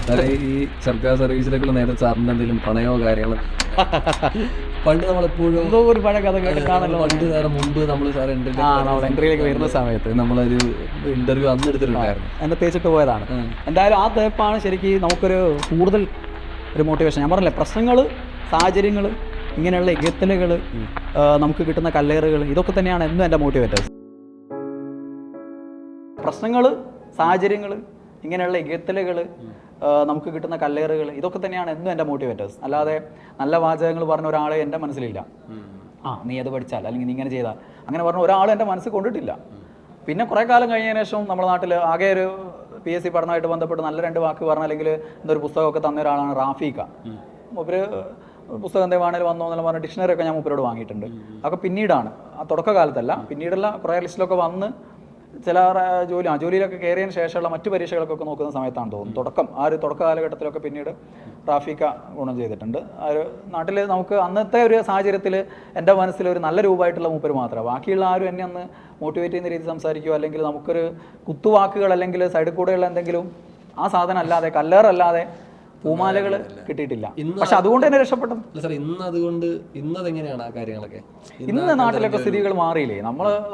സാറേ ഈ സർക്കാർ സർവീസിലേക്കുള്ള നേരത്തെ സാറിൻ്റെ എന്തെങ്കിലും പണയോ കാര്യങ്ങളോ പണ്ട് നമ്മളെപ്പോഴും എന്തോ ഒരു പഴയ കഥ കേട്ടിട്ടാണല്ലോ. പണ്ട് നേരം മുമ്പ് നമ്മൾ സാർ എൻട്രിയിലേക്ക് വരുന്ന സമയത്ത് നമ്മളൊരു ഇന്റർവ്യൂ അന്ന് എടുത്തിട്ടുണ്ടായിരുന്നു. എന്നെ തേച്ചിട്ട് പോയതാണ്. എന്തായാലും ആ തേപ്പാണ് ശരിക്കും നമുക്കൊരു കൂടുതൽ ഒരു മോട്ടിവേഷൻ. ഞാൻ പറഞ്ഞില്ലേ, പ്രശ്നങ്ങൾ, സാഹചര്യങ്ങൾ, ഇങ്ങനെയുള്ള ഇകത്തലുകൾ, നമുക്ക് കിട്ടുന്ന കല്ലേറുകൾ, ഇതൊക്കെ തന്നെയാണ് എന്നും എൻ്റെ മോട്ടിവേറ്റേഴ്സ്. പ്രശ്നങ്ങൾ, സാഹചര്യങ്ങൾ, ഇങ്ങനെയുള്ള ഇകത്തലുകൾ, നമുക്ക് കിട്ടുന്ന കല്ലേറുകൾ, ഇതൊക്കെ തന്നെയാണ് എന്നും എൻ്റെ മോട്ടിവേറ്റേഴ്സ്. അല്ലാതെ നല്ല വാചകങ്ങൾ പറഞ്ഞ ഒരാളെ എൻ്റെ മനസ്സിലില്ല. നീ അത് പഠിച്ചാൽ, അല്ലെങ്കിൽ നീ ഇങ്ങനെ ചെയ്താൽ, അങ്ങനെ പറഞ്ഞ ഒരാളും എൻ്റെ മനസ്സിൽ കൊണ്ടിട്ടില്ല. പിന്നെ കുറേ കാലം കഴിഞ്ഞതിന് ശേഷം നമ്മുടെ നാട്ടിൽ ആകെ ഒരു PSC പഠനമായിട്ട് ബന്ധപ്പെട്ട് നല്ല 2 വാക്ക് പറഞ്ഞ, അല്ലെങ്കിൽ എന്തൊരു പുസ്തകമൊക്കെ തന്ന ഒരാളാണ് റാഫീക്ക. മൂപ്പര് പുസ്തകം എന്തെങ്കിലും വന്നോ എന്നുള്ള പറഞ്ഞ ഡിക്ഷണറി ഒക്കെ ഞാൻ മൂപ്പരോട് വാങ്ങിയിട്ടുണ്ട്. അതൊക്കെ പിന്നീടാണ്, ആ തുടക്കകാലത്തല്ല, പിന്നീടുള്ള കുറേ ലിസ്റ്റിലൊക്കെ വന്ന് ചില ജോലിയിലൊക്കെ കയറിയതിന് ശേഷമുള്ള മറ്റു പരീക്ഷകൾക്കൊക്കെ നോക്കുന്ന സമയത്താണ് തോന്നുന്നു. ആ ഒരു തുടക്ക കാലഘട്ടത്തിലൊക്കെ പിന്നീട് റാഫീക്ക ഗുണം ചെയ്തിട്ടുണ്ട്. ആ ഒരു നാട്ടിൽ നമുക്ക് അന്നത്തെ ഒരു സാഹചര്യത്തിൽ എൻ്റെ മനസ്സിൽ ഒരു നല്ല രൂപമായിട്ടുള്ള മൂപ്പര് മാത്രമാണ്. ബാക്കിയുള്ള ആരും എന്നെ അന്ന് മോട്ടിവേറ്റ് ചെയ്യുന്ന രീതി സംസാരിക്കുകയോ, അല്ലെങ്കിൽ നമുക്കൊരു കുത്തുവാക്കുകൾ, അല്ലെങ്കിൽ സൈഡിൽ കൂടെയുള്ള എന്തെങ്കിലും ആ സാധനം അല്ലാതെ, കല്ലേറല്ലാതെ പൂമാലകൾ കിട്ടിയിട്ടില്ല. പക്ഷെ അതുകൊണ്ട് തന്നെ രക്ഷപ്പെട്ടത്. ഇന്നതെങ്ങനെയാണ് ആ കാര്യങ്ങളൊക്കെ? ഇന്ന് നാട്ടിലൊക്കെ സ്ഥിതികൾ മാറിയില്ലേ?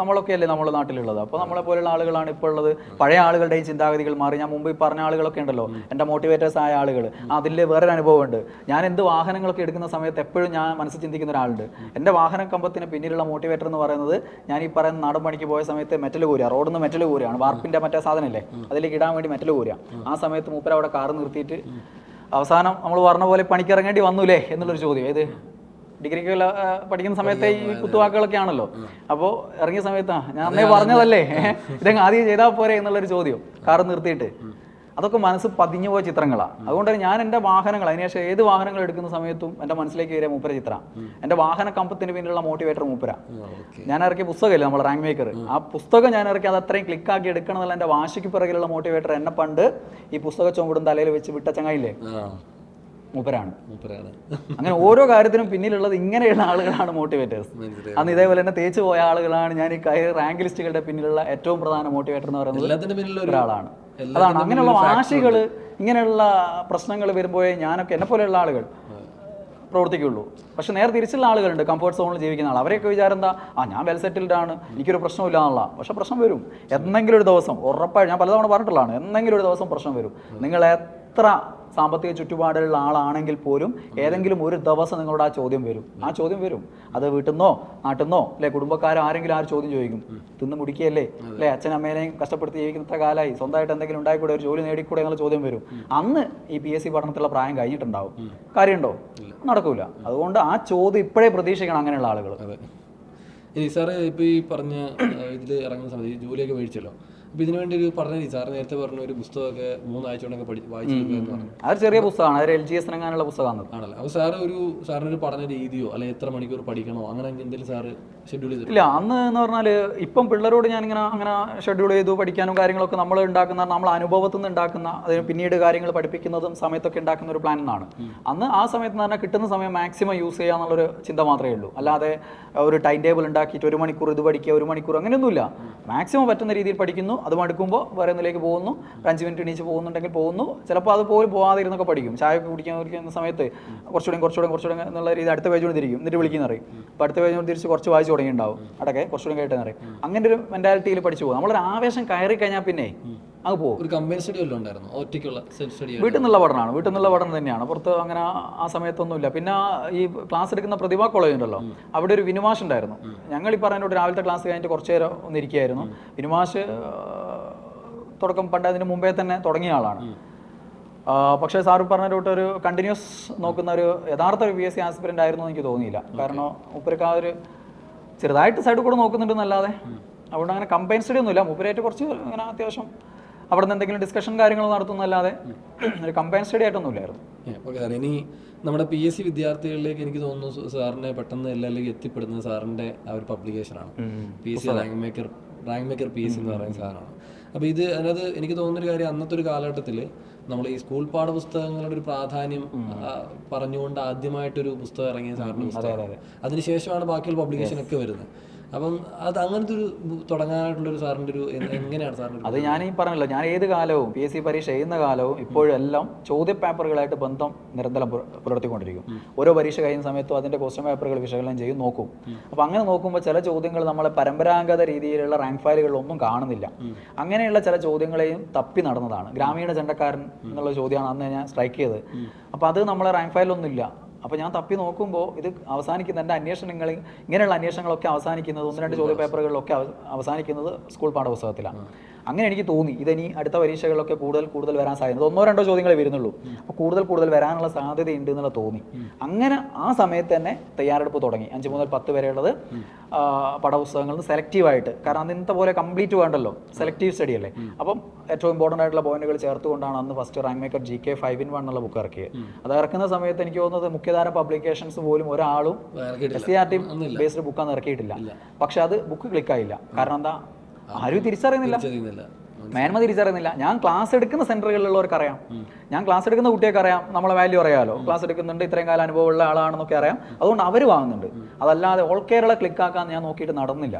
നമ്മളൊക്കെ അല്ലേ നമ്മുടെ നാട്ടിലുള്ളത്. അപ്പോൾ നമ്മളെ പോലുള്ള ആളുകളാണ് ഇപ്പോൾ ഉള്ളത്. പഴയ ആളുകളുടെയും ചിന്താഗതികൾ മാറി. ഞാൻ മുമ്പ് ഈ പറഞ്ഞ ആളുകളൊക്കെ ഉണ്ടല്ലോ, എൻ്റെ മോട്ടിവേറ്റേഴ്സ് ആയ ആളുകൾ. അതിൽ വേറൊരു അനുഭവമുണ്ട്. ഞാൻ എന്ത് വാഹനങ്ങളൊക്കെ എടുക്കുന്ന സമയത്ത് എപ്പോഴും ഞാൻ മനസ്സിൽ ചിന്തിക്കുന്ന ഒരാളുണ്ട്. എൻ്റെ വാഹന കമ്പത്തിന് പിന്നിലുള്ള മോട്ടിവേറ്റർ എന്ന് പറയുന്നത്, ഞാൻ ഈ പറയുന്ന നാടൻ പണിക്ക് പോയ സമയത്ത് മെറ്റൽ കോരുക, റോഡിൽ നിന്ന് മെറ്റൽ കോരുകയാണ്. വാർപ്പിൻ്റെ മറ്റേ സാധനമില്ലേ, അതിലേക്ക് ഇടാൻ വേണ്ടി മെറ്റൽ കോരുക. ആ സമയത്ത് മൂപ്പര അവിടെ കാറ് നിർത്തിയിട്ട് അവസാനം നമ്മൾ പറഞ്ഞ പോലെ പണിക്കിറങ്ങേണ്ടി വന്നൂലേ എന്നുള്ളൊരു ചോദ്യം. ഏത് ഡിഗ്രിക്ക് പഠിക്കുന്ന സമയത്തെ ഈ കുത്തുവാക്കുകളൊക്കെ ആണല്ലോ. അപ്പോൾ ഇറങ്ങിയ സമയത്ത് ഞാൻ അന്നേ പറഞ്ഞതല്ലേ, ഇതങ്ങ് ആദ്യം ചെയ്താൽ പോരെ എന്നുള്ളൊരു ചോദ്യം, കാറ് നിർത്തിയിട്ട്. അതൊക്കെ മനസ്സ് പതിഞ്ഞു പോയ ചിത്രങ്ങളാണ്. അതുകൊണ്ട് തന്നെ ഞാൻ എൻ്റെ വാഹനങ്ങൾ, അതിനുശേഷം ഏത് വാഹനങ്ങൾ എടുക്കുന്ന സമയത്തും എൻ്റെ മനസ്സിലേക്ക് വരിക മൂപ്പര ചിത്രം. എൻ്റെ വാഹന കമ്പത്തിന് പിന്നിലുള്ള മോട്ടിവേറ്റർ മൂപ്പര. ഞാൻ ഇറക്കിയ പുസ്തകമില്ല, നമ്മൾ റാങ്ക് മേക്കർ, ആ പുസ്തകം ഞാൻ ഇറക്കി അത് അത്രയും ക്ലിക്കാക്കി എടുക്കണം എന്നുള്ള എൻ്റെ വാശിക്ക് പിറകിലുള്ള മോട്ടിവേറ്റർ എന്നെ പണ്ട് ഈ പുസ്തക ചുവടും തലയിൽ വെച്ച് വിട്ട ചങ്ങായില്ലേ, മൂപ്പരാണ്. അങ്ങനെ ഓരോ കാര്യത്തിനും പിന്നിലുള്ളത് ഇങ്ങനെയുള്ള ആളുകളാണ് മോട്ടിവേറ്റേഴ്സ്. അന്ന് ഇതേപോലെ തന്നെ തേച്ചു പോയ ആളുകളാണ് ഞാൻ ഈ റാങ്ക് ലിസ്റ്റുകളുടെ പിന്നിലുള്ള ഏറ്റവും പ്രധാന മോട്ടിവേറ്റർ എന്ന് പറയുന്നത് ഒരാളാണ്. അതാണ് അങ്ങനെയുള്ള വാശികൾ, ഇങ്ങനെയുള്ള പ്രശ്നങ്ങൾ വരുമ്പോഴേ ഞാനൊക്കെ എന്നെ പോലെയുള്ള ആളുകൾ പ്രവർത്തിക്കുള്ളൂ. പക്ഷെ നേരെ തിരിച്ചുള്ള ആളുകളുണ്ട്, കംഫർട്ട് സോണിൽ ജീവിക്കുന്ന ആൾ. അവരെയൊക്കെ വിചാരം എന്താ, ഞാൻ വെൽ സെറ്റിൽഡ് ആണ്, എനിക്കൊരു പ്രശ്നമില്ല എന്നുള്ള. പക്ഷെ പ്രശ്നം വരും എന്തെങ്കിലും ഒരു ദിവസം, ഉറപ്പായി. ഞാൻ പലതവണ പറഞ്ഞിട്ടുള്ളതാണ്, എന്തെങ്കിലും ഒരു ദിവസം പ്രശ്നം വരും. നിങ്ങൾ എത്ര സാമ്പത്തിക ചുറ്റുപാടുള്ള ആളാണെങ്കിൽ പോലും ഏതെങ്കിലും ഒരു ദിവസം നിങ്ങളോട് ആ ചോദ്യം വരും. അത് വീട്ടിൽ നിന്നോ നാട്ടിൽ നിന്നോ അല്ലെ കുടുംബക്കാരോ ആരെങ്കിലും ചോദ്യം ചോദിക്കും. തിന്ന് മുടിക്കുകയല്ലേ അല്ലെ, അച്ഛനമ്മേനെയും കഷ്ടപ്പെടുത്തി ജീവിക്കുന്ന കാലമായി, സ്വന്തമായിട്ട് എന്തെങ്കിലും ഉണ്ടായിക്കൂടെ, ഒരു ജോലി നേടിക്കൂടെ എന്നുള്ള ചോദ്യം വരും. അന്ന് ഈ PSC പഠനത്തിലുള്ള പ്രായം കഴിഞ്ഞിട്ടുണ്ടാവും. കാര്യമുണ്ടോ? നടക്കൂല. അതുകൊണ്ട് ആ ചോദ്യം ഇപ്പോഴേ പ്രതീക്ഷിക്കണം അങ്ങനെയുള്ള ആളുകൾ. ഇനി സാറ് ഇപ്പോൾ ഈ പറഞ്ഞ ഇതിൽ ഇറങ്ങുന്ന സമയത്ത് ഈ ജോലിയൊക്കെ മേടിച്ചല്ലോ, അപ്പോൾ ഇതിനു വേണ്ടി ഒരു പറഞ്ഞ സാർ നേരത്തെ പറഞ്ഞ ഒരു പുസ്തകമൊക്കെ 3 ആഴ്ച കൊണ്ടൊക്കെ വായിച്ചു. അത് ചെറിയ പുസ്തകമാണ്, അത് LGS അങ്ങനെയുള്ള പുസ്തകമാണ് ആണല്ലോ. അപ്പോൾ സാറിനൊരു പഠന രീതിയോ അല്ലെങ്കിൽ എത്ര മണിക്കൂർ പഠിക്കണോ അങ്ങനെ എന്തെങ്കിലും സാറ് ഷെഡ്യൂൾ ചെയ്തു? ഇല്ല, അന്ന് എന്ന് പറഞ്ഞാൽ ഇപ്പം പിള്ളേരോട് ഞാനിങ്ങനെ അങ്ങനെ ഷെഡ്യൂൾ ചെയ്തു പഠിക്കാനും കാര്യങ്ങളൊക്കെ നമ്മൾ ഉണ്ടാക്കുന്ന, നമ്മൾ അനുഭവത്തിൽ നിന്ന് ഉണ്ടാക്കുന്ന, അതിന് പിന്നീട് കാര്യങ്ങൾ പഠിപ്പിക്കുന്നതും സമയത്തൊക്കെ ഉണ്ടാക്കുന്ന ഒരു പ്ലാൻ എന്നാണ്. അന്ന് ആ സമയത്ത് എന്ന് പറഞ്ഞാൽ കിട്ടുന്ന സമയം മാക്സിമം യൂസ് ചെയ്യുക എന്നുള്ളൊരു ചിന്ത മാത്രമേ ഉള്ളൂ. അല്ലാതെ ഒരു ടൈം ടേബിൾ ഉണ്ടാക്കിയിട്ട് 1 മണിക്കൂർ ഇത് പഠിക്കുക, 1 മണിക്കൂർ അങ്ങനെയൊന്നുമില്ല. മാക്സിമം പറ്റുന്ന രീതിയിൽ പഠിക്കുന്നു, അത് മടുക്കുമ്പോൾ വേറെ ഒന്നിലേക്ക് പോകുന്നു, 5 മിനിറ്റ് എണീച്ച് പോകുന്നുണ്ടെങ്കിൽ പോകുന്നു. ചിലപ്പോൾ അത് പോലും പോകാതെ ഇരുന്നൊക്കെ പഠിക്കും. ചായ ഒക്കെ കുടിക്കുന്ന സമയത്ത് കുറച്ചുകൂടെ എന്നുള്ള രീതി അടുത്ത പേജ് കൊണ്ട് തിരിക്കും, എന്നിട്ട് വിളിക്കുന്ന അറിയും. അപ്പോൾ അടുത്ത പേജ് കൊണ്ട് തിരിച്ച് കുറച്ച് വായിച്ചു തുടങ്ങിയിട്ടുണ്ടാവും, അടക്കെ കുറച്ചുകൂടെ കേട്ടെന്ന് അറിയും. അങ്ങനെ ഒരു മെൻറ്റാലിറ്റിയിൽ പഠിച്ചു പോകും. നമ്മളൊരു ആവേശം കയറി കഴിഞ്ഞാൽ പിന്നെ അങ്ങ് പോകും. ഒരു കമ്പൈൻ സ്റ്റഡി വല്ലതും ഉണ്ടായിരുന്നു? ഒറ്റയ്ക്കുള്ള സെൽഫ് സ്റ്റഡി? വീട്ടിൽ നിന്നുള്ള പഠനം തന്നെയാണ്. പുറത്ത് അങ്ങനെ ആ സമയത്തൊന്നുമില്ല. പിന്നെ ഈ ക്ലാസ് എടുക്കുന്ന പ്രതിഭാ കോളേജ് ഉണ്ടല്ലോ, അവിടെ ഒരു വിനുമാഷ് ഉണ്ടായിരുന്നു. ഞങ്ങൾ ഈ പറഞ്ഞ രാവിലത്തെ ക്ലാസ് കഴിഞ്ഞിട്ട് കുറച്ച് നേരം ഒന്നിരിക്കുകയായിരുന്നു. വിനുമാഷ് തുടക്കം പണ്ട് അതിന് മുമ്പേ തന്നെ തുടങ്ങിയ ആളാണ്. പക്ഷേ സാറ് പറഞ്ഞ ഒരു കണ്ടിന്യൂസ് നോക്കുന്ന ഒരു യഥാർത്ഥ ഒരു PSC ആസ്പിരൻ്റ് ആയിരുന്നു എനിക്ക് തോന്നിയില്ല. കാരണം മൂപ്പർക്ക് ആ ഒരു ചെറുതായിട്ട് സൈഡിൽ കൂടെ നോക്കുന്നുണ്ടെന്നല്ലാതെ അതുകൊണ്ട് അങ്ങനെ കമ്പൈൻ സ്റ്റഡി ഒന്നുമില്ല. മൂപ്പരായിട്ട് കുറച്ച് അങ്ങനെ അത്യാവശ്യം അവിടെ നിന്ന് എന്തെങ്കിലും ഡിസ്കഷൻ കാര്യങ്ങൾ നടത്തുന്നതല്ലാതെ ഒരു കമ്പൈൻ സ്റ്റഡി ആയിട്ടൊന്നുമില്ലായിരുന്നു. ഓക്കെ സാർ, ഇനി നമ്മുടെ PSC വിദ്യാർത്ഥികളിലേക്ക് എനിക്ക് തോന്നുന്നു സാറിനെ പെട്ടെന്ന് എല്ലാവരിലേക്ക് എത്തിപ്പെടുന്നത് സാറിൻ്റെ ആ ഒരു പബ്ലിക്കേഷനാണ്. PSC റാങ്ക് മേക്കർ PSC എന്ന് പറയുന്ന സാധനമാണ്. അപ്പോൾ അതിനകത്ത് എനിക്ക് തോന്നുന്നൊരു കാര്യം, അന്നത്തെ ഒരു കാലഘട്ടത്തിൽ നമ്മൾ ഈ സ്കൂൾ പാഠപുസ്തകങ്ങളുടെ ഒരു പ്രാധാന്യം പറഞ്ഞുകൊണ്ട് ആദ്യമായിട്ടൊരു പുസ്തകം ഇറങ്ങിയ സാറിൻ്റെ പുസ്തകം. അതിനുശേഷമാണ് ബാക്കിയുള്ള പബ്ലിക്കേഷനൊക്കെ വരുന്നത്. അപ്പം അത് അങ്ങനത്തെ ഒരു തുടങ്ങാനായിട്ടുള്ളൊരു സാറിൻ്റെ ഒരു എങ്ങനെയാണ് സാറിൻ്റെ അത് ഞാൻ ഈ പറഞ്ഞല്ലോ, ഞാൻ ഏത് കാലവും PSC പരീക്ഷ ചെയ്യുന്ന കാലവും ഇപ്പോഴും എല്ലാം ചോദ്യ പേപ്പറുകളായിട്ട് ബന്ധം നിരന്തരം പുലർത്തിക്കൊണ്ടിരിക്കും. ഓരോ പരീക്ഷ കഴിയുന്ന സമയത്തും അതിൻ്റെ ക്വസ്റ്റ്യൻ പേപ്പറുകൾ വിശകലനം ചെയ്യും, നോക്കും. അപ്പോൾ അങ്ങനെ നോക്കുമ്പോൾ ചില ചോദ്യങ്ങൾ നമ്മളെ പരമ്പരാഗത രീതിയിലുള്ള റാങ്ക് ഫയലുകളിലൊന്നും കാണുന്നില്ല. അങ്ങനെയുള്ള ചില ചോദ്യങ്ങളെയും തപ്പി നടന്നതാണ്. ഗ്രാമീണ ചെണ്ടക്കാരൻ എന്നുള്ള ചോദ്യമാണ് അന്ന് ഞാൻ സ്ട്രൈക്ക് ചെയ്തത്. അപ്പോൾ അത് നമ്മളെ റാങ്ക് ഫയലൊന്നുമില്ല. അപ്പോൾ ഞാൻ തപ്പി നോക്കുമ്പോൾ ഇത് അവസാനിക്കുന്ന എൻ്റെ അന്വേഷണങ്ങൾ, ഇങ്ങനെയുള്ള അന്വേഷണങ്ങളൊക്കെ അവസാനിക്കുന്നത് 1-2 ചോദ്യ പേപ്പറുകളിലൊക്കെ അവസാനിക്കുന്നത് സ്കൂൾ പാഠപുസ്തകത്തിലാണ്. അങ്ങനെ എനിക്ക് തോന്നി ഇതെനി അടുത്ത പരീക്ഷകളിലൊക്കെ കൂടുതൽ വരാൻ സാധ്യത 1-2 ചോദ്യങ്ങളെ വരുന്നുള്ളൂ. അപ്പോൾ കൂടുതൽ വരാനുള്ള സാധ്യതയുണ്ട് എന്നുള്ള തോന്നി. അങ്ങനെ ആ സമയത്ത് തന്നെ തയ്യാറെടുപ്പ് തുടങ്ങി. 5 മുതൽ 10 വരെയുള്ളത് പാഠപുസ്തകങ്ങളിൽ നിന്ന് സെലക്റ്റീവായിട്ട്, കാരണം അന്നത്തെ പോലെ കംപ്ലീറ്റ് വേണ്ടല്ലോ, സെലക്റ്റീവ് സ്റ്റഡി അല്ലേ. അപ്പം ഏറ്റവും ഇമ്പോർട്ടൻ്റ് ആയിട്ടുള്ള പോയിന്റുകൾ ചേർത്തുകൊണ്ടാണ് അന്ന് first rank maker GK 5-in-1 എന്നുള്ള ബുക്ക് ഇറക്കിയത്. അത് ഇറക്കുന്ന സമയത്ത് എനിക്ക് തോന്നുന്നത് മുഖ്യധാര പബ്ലിക്കേഷൻസ് പോലും ഒരാളും SCERT ബേസ്ഡ് ബുക്കാന്ന് ഇറക്കിയിട്ടില്ല. പക്ഷെ അത് ബുക്ക് ക്ലിക്കായില്ല. കാരണം എന്താ, ആരും തിരിച്ചറിയുന്നില്ല, മേന്മ തിരിച്ചറിയുന്നില്ല. ഞാൻ ക്ലാസ് എടുക്കുന്ന സെന്ററുകളിലുള്ളവർക്ക് അറിയാം, ഞാൻ ക്ലാസ് എടുക്കുന്ന കുട്ടിയൊക്കെ അറിയാം, നമ്മളെ വാല്യൂ അറിയാമല്ലോ, ക്ലാസ് എടുക്കുന്നുണ്ട്, ഇത്രയും കാലം അനുഭവമുള്ള ആളാണെന്നൊക്കെ അറിയാം. അതുകൊണ്ട് അവർ വാങ്ങുന്നുണ്ട്. അതല്ലാതെ ഓൾ കേരള ക്ലിക്കാക്കാൻ ഞാൻ നോക്കിയിട്ട് നടന്നില്ല.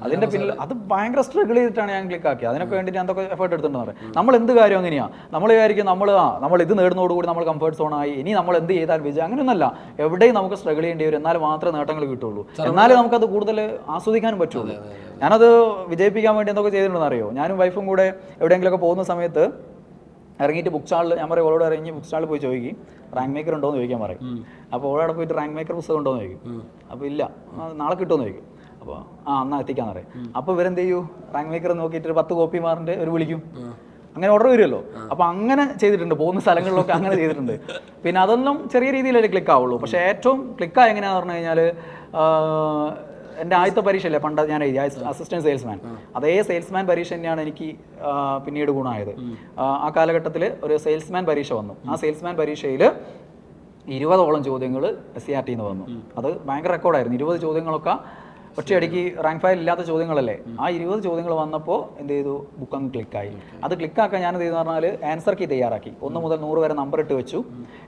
അതിന്റെ പിന്നിൽ അത് ഭയങ്കര സ്ട്രഗിൾ ചെയ്തിട്ടാണ് ഞാൻ ക്ലിക്കാക്കിയത്. അതിനൊക്കെ വേണ്ടിയിട്ട് എന്തൊക്കെ എഫേർട്ട് എടുത്തിട്ടുണ്ടെന്ന് പറയാം. നമ്മൾ എന്ത് കാര്യം അങ്ങനെയാണ്, നമ്മൾ വിചാരിക്കും നമ്മൾ ഇത് നേടുന്നതോടുകൂടി നമ്മൾ കംഫർട്ട് സോണായി, ഇനി നമ്മൾ എന്ത് ചെയ്താൽ വിജയം, അങ്ങനെയൊന്നല്ല. എവിടെയും നമുക്ക് സ്ട്രഗിൾ ചെയ്യേണ്ടി വരും, എന്നാലും മാത്രമേ നേട്ടങ്ങൾ കിട്ടുള്ളൂ, എന്നാലേ നമുക്കത് കൂടുതൽ ആസ്വദിക്കാനും പറ്റുള്ളൂ. ഞാനത് വിജയിപ്പിക്കാൻ വേണ്ടി എന്തൊക്കെ ചെയ്തിട്ടുണ്ടെന്ന് അറിയോ? ഞാനും വൈഫും കൂടെ എവിടെയെങ്കിലുമൊക്കെ പോകുന്ന സമയത്ത് ഇറങ്ങിയിട്ട് ബുക്ക് സ്റ്റാളിൽ, ഞാൻ പറയും ഓളോട് ഇറങ്ങി ബുക്ക് സ്റ്റാളിൽ പോയി ചോദിക്കും റാങ്ക് മേക്കർ ഉണ്ടോ എന്ന് ചോദിക്കാൻ പറയും. അപ്പോൾ ഓളോടെ പോയിട്ട് റാങ്ക് മേക്കർ പുസ്തകം ഉണ്ടോ എന്ന് ചോദിക്കും. അപ്പോൾ ഇല്ല, നാളെ കിട്ടുമെന്ന് ചോദിക്കും. അപ്പോൾ എന്നാൽ എത്തിക്കാന്ന് പറയും. അപ്പോൾ ഇവരെന്ത് ചെയ്യൂ, റാങ്ക് മേക്കർ നോക്കിയിട്ട് 10 കോപ്പിമാറിൻ്റെ ഒരു വിളിക്കും, അങ്ങനെ ഓർഡർ വരുമല്ലോ. അപ്പോൾ അങ്ങനെ ചെയ്തിട്ടുണ്ട്, പോകുന്ന സ്ഥലങ്ങളിലൊക്കെ അങ്ങനെ ചെയ്തിട്ടുണ്ട്. പിന്നെ അതൊന്നും ചെറിയ രീതിയിലേ ക്ലിക്ക് ആവുള്ളൂ. പക്ഷേ ഏറ്റവും ക്ലിക്കായ എങ്ങനെയാണെന്ന് പറഞ്ഞു കഴിഞ്ഞാൽ, എൻ്റെ ആദ്യത്തെ പരീക്ഷയല്ലേ പണ്ട് ഞാൻ എഴുതി, അസിസ്റ്റൻറ്റ് സെയിൽസ്മാൻ, അതേ സെയിൽസ്മാൻ പരീക്ഷ തന്നെയാണ് എനിക്ക് പിന്നീട് ഗുണമായത്. ആ കാലഘട്ടത്തിൽ ഒരു സെയിൽസ്മാൻ പരീക്ഷ വന്നു. ആ സെയിൽസ്മാൻ പരീക്ഷയിൽ 20ഓളം ചോദ്യങ്ങൾ SCERT നിന്ന് വന്നു. അത് ഭയങ്കര റെക്കോർഡായിരുന്നു. 20 ചോദ്യങ്ങളൊക്കെ ഒറ്റയടിക്ക് റാങ്ക് ഫയൽ ഇല്ലാത്ത ചോദ്യങ്ങളല്ലേ. ആ 20 ചോദ്യങ്ങൾ വന്നപ്പോൾ എന്ത് ചെയ്തു, ബുക്ക് അങ്ങ് ക്ലിക്കായി. അത് ക്ലിക്കാക്കാൻ ഞാൻ എന്ത് ചെയ്തെന്ന് പറഞ്ഞാൽ ആൻസർ കീ തയ്യാറാക്കി. 1 മുതൽ 100 വരെ നമ്പർ ഇട്ട് വെച്ചു.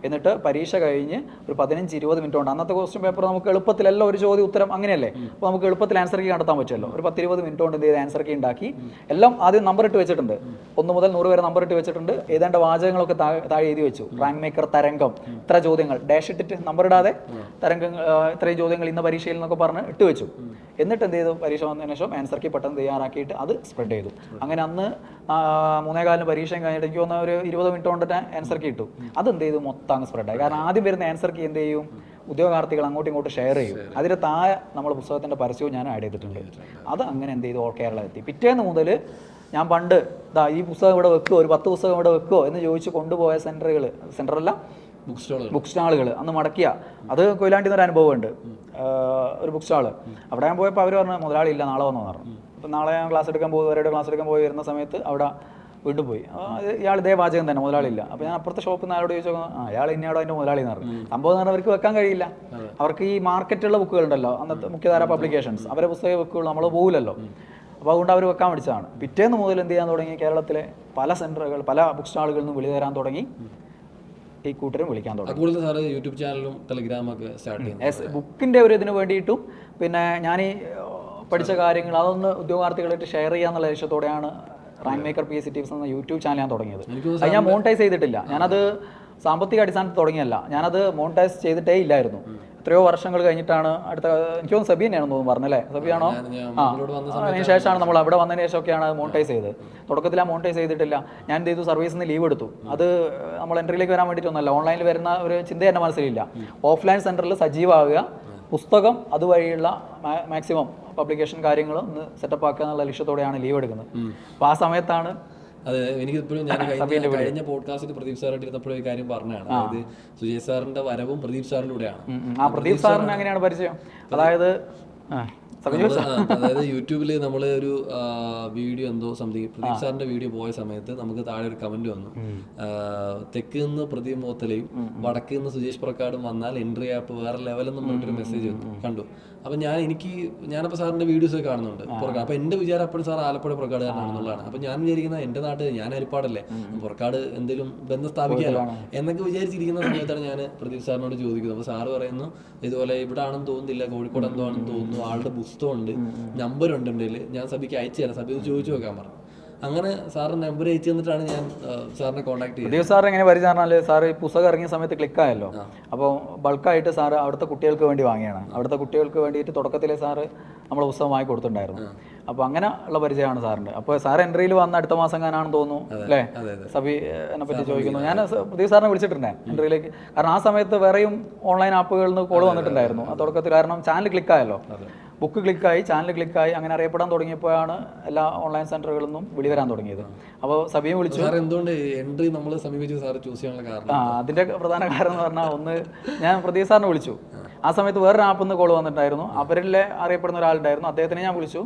എന്നിട്ട് പരീക്ഷ കഴിഞ്ഞ് ഒരു 15-20 മിനിറ്റ് കൊണ്ട്, അന്നത്തെ ക്വസ്റ്റ്യൻ പേപ്പർ നമുക്ക് എളുപ്പത്തിലല്ല, ഒരു ചോദ്യം ഉത്തരം അങ്ങനെയല്ലേ, അപ്പോൾ നമുക്ക് എളുപ്പത്തിൽ ആൻസർ കീ കണ്ടെത്താൻ പറ്റുമല്ലോ. ഒരു 10-20 മിനിറ്റ് കൊണ്ട് എന്ത് ചെയ്ത് ആൻസർ കീ ഉണ്ടാക്കി. എല്ലാം ആദ്യം നമ്പർ ഇട്ട് വെച്ചിട്ടുണ്ട്, 1 മുതൽ 100 വരെ നമ്പർ ഇട്ട് വെച്ചിട്ടുണ്ട്. എഴുതേണ്ട വാചകങ്ങളൊക്കെ താഴെ എഴുതി വെച്ചു. റാങ്ക് മേക്കർ തരംഗം, ഇത്ര ചോദ്യങ്ങൾ ഡാഷ് ഇട്ടിട്ട് നമ്പർ ഇടാതെ തരംഗങ്ങൾ, ഇത്രയും ചോദ്യങ്ങൾ ഇന്ന പരീക്ഷയിൽ എന്നൊക്കെ പറഞ്ഞ് ഇട്ട് വെച്ചു. എന്നിട്ട് എന്ത് ചെയ്തു, പരീക്ഷ വന്നതിന് ശേഷം ആൻസർ കീ പെട്ടെന്ന് തയ്യാറാക്കിയിട്ട് അത് സ്പ്രെഡ് ചെയ്തു. അങ്ങനെ അന്ന് 3:15 പരീക്ഷയും കഴിഞ്ഞിട്ട് എനിക്ക് തോന്നുന്ന ഒരു 20 മിനിറ്റ് കൊണ്ടിട്ട് ആൻസർ കീ ഇട്ടു. അത് എന്ത് ചെയ്തു, മൊത്തം അങ്ങ് സ്പ്രെഡായി. കാരണം ആദ്യം വരുന്ന ആൻസർ കീ എന്ത് ചെയ്യും, ഉദ്യോഗാർത്ഥികൾ അങ്ങോട്ടും ഇങ്ങോട്ടും ഷെയർ ചെയ്യും. അതിന് താഴെ നമ്മൾ പുസ്തകത്തിൻ്റെ പരസ്യവും ഞാൻ ആഡ് ചെയ്തിട്ടുണ്ട്. അത് അങ്ങനെ എന്ത് ചെയ്തു, ഓൾ കേരള എത്തി. പിറ്റേന്ന് മുതൽ ഞാൻ പണ്ട് ഈ പുസ്തകം ഇവിടെ വെക്കുമോ, ഒരു 10 പുസ്തകം ഇവിടെ വെക്കുമോ എന്ന് ചോദിച്ച് കൊണ്ടുപോയ സെൻറ്ററല്ല ബുക്ക് സ്റ്റാളുകൾ അന്ന് മടക്കിയ, അത് കൊയിലാണ്ടിന്ന് ഒരു അനുഭവമുണ്ട്. ഒരു ബുക്ക് സ്റ്റാള് അവിടെ ഞാൻ പോയപ്പോൾ അവർ പറഞ്ഞു മുതലാളി ഇല്ല, നാളെ വന്നു പറഞ്ഞു. അപ്പം നാളെ ഞാൻ ക്ലാസ് എടുക്കാൻ പോയി വരുന്ന സമയത്ത് അവിടെ വീണ്ടും പോയി, ഇയാൾ ഇതേ വാചകം തന്നെ, മുതലാളിയില്ല. അപ്പോൾ ഞാൻ അപ്പുറത്തെ ഷോപ്പിൽ നിന്ന് ആരോട് ചോദിച്ചു, അയാൾ ഇന്നയാടോ അതിൻ്റെ മുതലാളി എന്ന് പറഞ്ഞു. സംഭവം എന്ന് പറഞ്ഞാൽ അവർക്ക് വെക്കാൻ കഴിയില്ല. അവർക്ക് ഈ മാർക്കറ്റുള്ള ബുക്കുകളുണ്ടല്ലോ, അന്നത്തെ മുഖ്യധാര പബ്ലിക്കേഷൻസ്, അവരെ പുസ്തക ബുക്കുകൾ നമ്മൾ പോകില്ലല്ലോ. അപ്പോൾ അതുകൊണ്ട് അവർ വെക്കാൻ പഠിച്ചതാണ്. പിറ്റേന്ന് മുതൽ എന്ത് ചെയ്യാൻ തുടങ്ങി, കേരളത്തിലെ പല സെൻറ്ററുകൾ, പല ബുക്ക് സ്റ്റാളുകളിൽ നിന്ന് വിളി തരാൻ തുടങ്ങി. ഈ കൂട്ടരും വിളിക്കാൻ തുടങ്ങി. യൂട്യൂബ് ചാനലും ടെലിഗ്രാമൊക്കെ സ്റ്റാർട്ട് ചെയ്യുന്നു. ബുക്കിൻ്റെ ഒരു ഇതിന് വേണ്ടിയിട്ടും പിന്നെ ഞാൻ ഈ പഠിച്ച കാര്യങ്ങൾ അതൊന്ന് ഉദ്യോഗാർത്ഥികളായിട്ട് ഷെയർ ചെയ്യാന്നുള്ള ലക്ഷ്യത്തോടെയാണ് റാങ്ക് മേക്കർ PSC ടിപ്സ് എന്ന യൂട്യൂബ് ചാനൽ ഞാൻ തുടങ്ങിയത്. അത് ഞാൻ മോണിറ്റൈസ് ചെയ്തിട്ടില്ല. ഞാനത് സാമ്പത്തിക അടിസ്ഥാനത്തിൽ തുടങ്ങിയല്ല, ഞാനത് മോണിറ്റൈസ് ചെയ്തിട്ടേ ഇല്ലായിരുന്നു. എത്രയോ വർഷങ്ങൾ കഴിഞ്ഞിട്ടാണ് അടുത്ത, എനിക്ക് തോന്നുന്നു സബി തന്നെയാണെന്ന് തോന്നുന്നു പറഞ്ഞല്ലേ, സബിയാണോ? അതിന് ശേഷമാണ് നമ്മൾ അവിടെ വന്നതിന് ശേഷമൊക്കെയാണ് മോണിറ്റൈസ് ചെയ്തത്. തുടക്കത്തിൽ ആ മോണിറ്റൈസ് ചെയ്തിട്ടില്ല. ഞാൻ എന്ത് ചെയ്തു, സർവീസിൽ നിന്ന് ലീവ് എടുത്തു. അത് നമ്മൾ എൻട്രിയിലേക്ക് വരാൻ വേണ്ടിയിട്ടൊന്നുമല്ല, ഓൺലൈനിൽ വരുന്ന ഒരു ചിന്ത എൻ്റെ മനസ്സിലില്ല. ഓഫ്ലൈൻ സെൻറ്ററിൽ സജീവമാകുക, പുസ്തകം അതുവഴിയുള്ള മാക്സിമം പബ്ലിക്കേഷൻ കാര്യങ്ങൾ ഒന്ന് സെറ്റപ്പ് ആക്കുക എന്നുള്ള ലക്ഷ്യത്തോടെയാണ് ലീവ് എടുക്കുന്നത്. അപ്പോൾ ആ സമയത്താണ് അതെ, എനിക്കിപ്പോഴും ഞാൻ കഴിഞ്ഞ പോഡ്കാസ്റ്റിൽ പ്രദീപ് സാറായിട്ട് ഇരുന്നപ്പോഴും ഈ കാര്യം പറഞ്ഞതാണ്. അതായത് സുജയ് സാറിന്റെ വരവും പ്രദീപ് സാറിന്റെ കൂടെയാണ്. ആ പ്രദീപ് സാറിന് എങ്ങനെയാണ് പരിചയം? അതായത് യൂട്യൂബിൽ നമ്മൾ ഒരു വീഡിയോ എന്തോ സംതിങ് പ്രദീപ് സാറിന്റെ വീഡിയോ പോയ സമയത്ത് നമുക്ക് താഴെ ഒരു കമന്റ് വന്നു, തെക്ക് നിന്ന് പ്രദീപ് മോത്തലയും വടക്ക് നിന്ന് സുജേഷ് പ്രക്കാടും വന്നാൽ എൻട്രി ആപ്പ് വേറെ ലെവലെന്നും പറഞ്ഞിട്ടൊരു മെസ്സേജ് കണ്ടു. അപ്പൊ ഞാനപ്പോൾ സാറിന്റെ വീഡിയോസ് ഒക്കെ കാണുന്നുണ്ട് പുറക്കാട്. അപ്പൊ എന്റെ വിചാരം അപ്പോഴും സാർ ആലപ്പുഴ പുറക്കാടുകാരനാണെന്നുള്ളതാണ്. അപ്പൊ ഞാൻ വിചാരിക്കുന്ന എന്റെ നാട്, ഞാൻ ഹരിപ്പാടല്ലേ, പുറക്കാട് എന്തെങ്കിലും ബന്ധം സ്ഥാപിക്കാമല്ലോ എന്നൊക്കെ വിചാരിച്ചിരിക്കുന്ന സമയത്താണ് ഞാൻ പ്രദീപ് സാറിനോട് ചോദിക്കുന്നത്. അപ്പൊ സാറ് പറയുന്നു ഇതുപോലെ ഇവിടെ ആണെന്ന് തോന്നുന്നില്ല, കോഴിക്കോട് എന്തോ ആണെന്ന് തോന്നുന്നു, ആളുടെ പുസ്തകമുണ്ട്, നമ്പറുണ്ട് എൻ്റെ കയ്യിൽ, ഞാൻ സബിക്ക് അയച്ചു തരാം, സബി ഒന്ന് ചോദിച്ചു നോക്കാൻ പറഞ്ഞു. അങ്ങനെ സാറിന് നമ്പർ അയച്ചു തന്നിട്ടാണ് ഞാൻ സാറിനെ കോൺടാക്ട് ചെയ്തത്. പ്രദീപ് സാർ എങ്ങനെ പരിചയം പറഞ്ഞാൽ, സാർ ഈ പുസ്തകം ഇറങ്ങിയ സമയത്ത് ക്ലിക്കായല്ലോ, അപ്പോൾ ബൾക്കായിട്ട് സാറ് അവിടുത്തെ കുട്ടികൾക്ക് വേണ്ടി വാങ്ങിയാണ്. അവിടുത്തെ കുട്ടികൾക്ക് വേണ്ടിയിട്ട് തുടക്കത്തിലെ സാറ് നമ്മൾ പുസ്തകം വാങ്ങി കൊടുത്തിട്ടുണ്ടായിരുന്നു. അപ്പോൾ അങ്ങനെ ഉള്ള പരിചയമാണ് സാറിൻ്റെ. അപ്പോൾ സാർ എൻട്രിയിൽ വന്ന അടുത്ത മാസം ഞാനാണെന്ന് തോന്നുന്നു അല്ലേ, സബി എന്നെ പറ്റി ചോദിക്കുന്നു. ഞാൻ പ്രദീപ് സാറിനെ വിളിച്ചിട്ടുണ്ട് എൻട്രിയിലേക്ക്, കാരണം ആ സമയത്ത് വേറെയും ഓൺലൈൻ ആപ്പുകളിൽ നിന്ന് കോൾ വന്നിട്ടുണ്ടായിരുന്നു ആ തുടക്കത്തിൽ. കാരണം ചാനൽ ക്ലിക്കായല്ലോ, ബുക്ക് ക്ലിക്കായി, ചാനൽ ക്ലിക്കായി, അങ്ങനെ അറിയപ്പെടാൻ തുടങ്ങിയപ്പോഴാണ് എല്ലാ ഓൺലൈൻ സെന്ററുകളിൽ നിന്നും വിളി വരാൻ തുടങ്ങിയത്. അപ്പോൾ സബിയെ വിളിച്ചു. എന്തുകൊണ്ട് എൻട്രി നമ്മൾ സമീപിച്ചു സാർ ചൂസ് ചെയ്യാനുള്ള കാരണം? അതിന്റെ പ്രധാന കാരണം എന്ന് പറഞ്ഞാൽ, ഒന്ന് ഞാൻ പ്രദീപ് സാറിനെ വിളിച്ചു. ആ സമയത്ത് വേറൊരു ആപ്പിൽ നിന്ന് കോൾ വന്നിട്ടുണ്ടായിരുന്നു, അവരിലെ അറിയപ്പെടുന്ന ഒരാളുണ്ടായിരുന്നു, അദ്ദേഹത്തിനെ ഞാൻ വിളിച്ചു.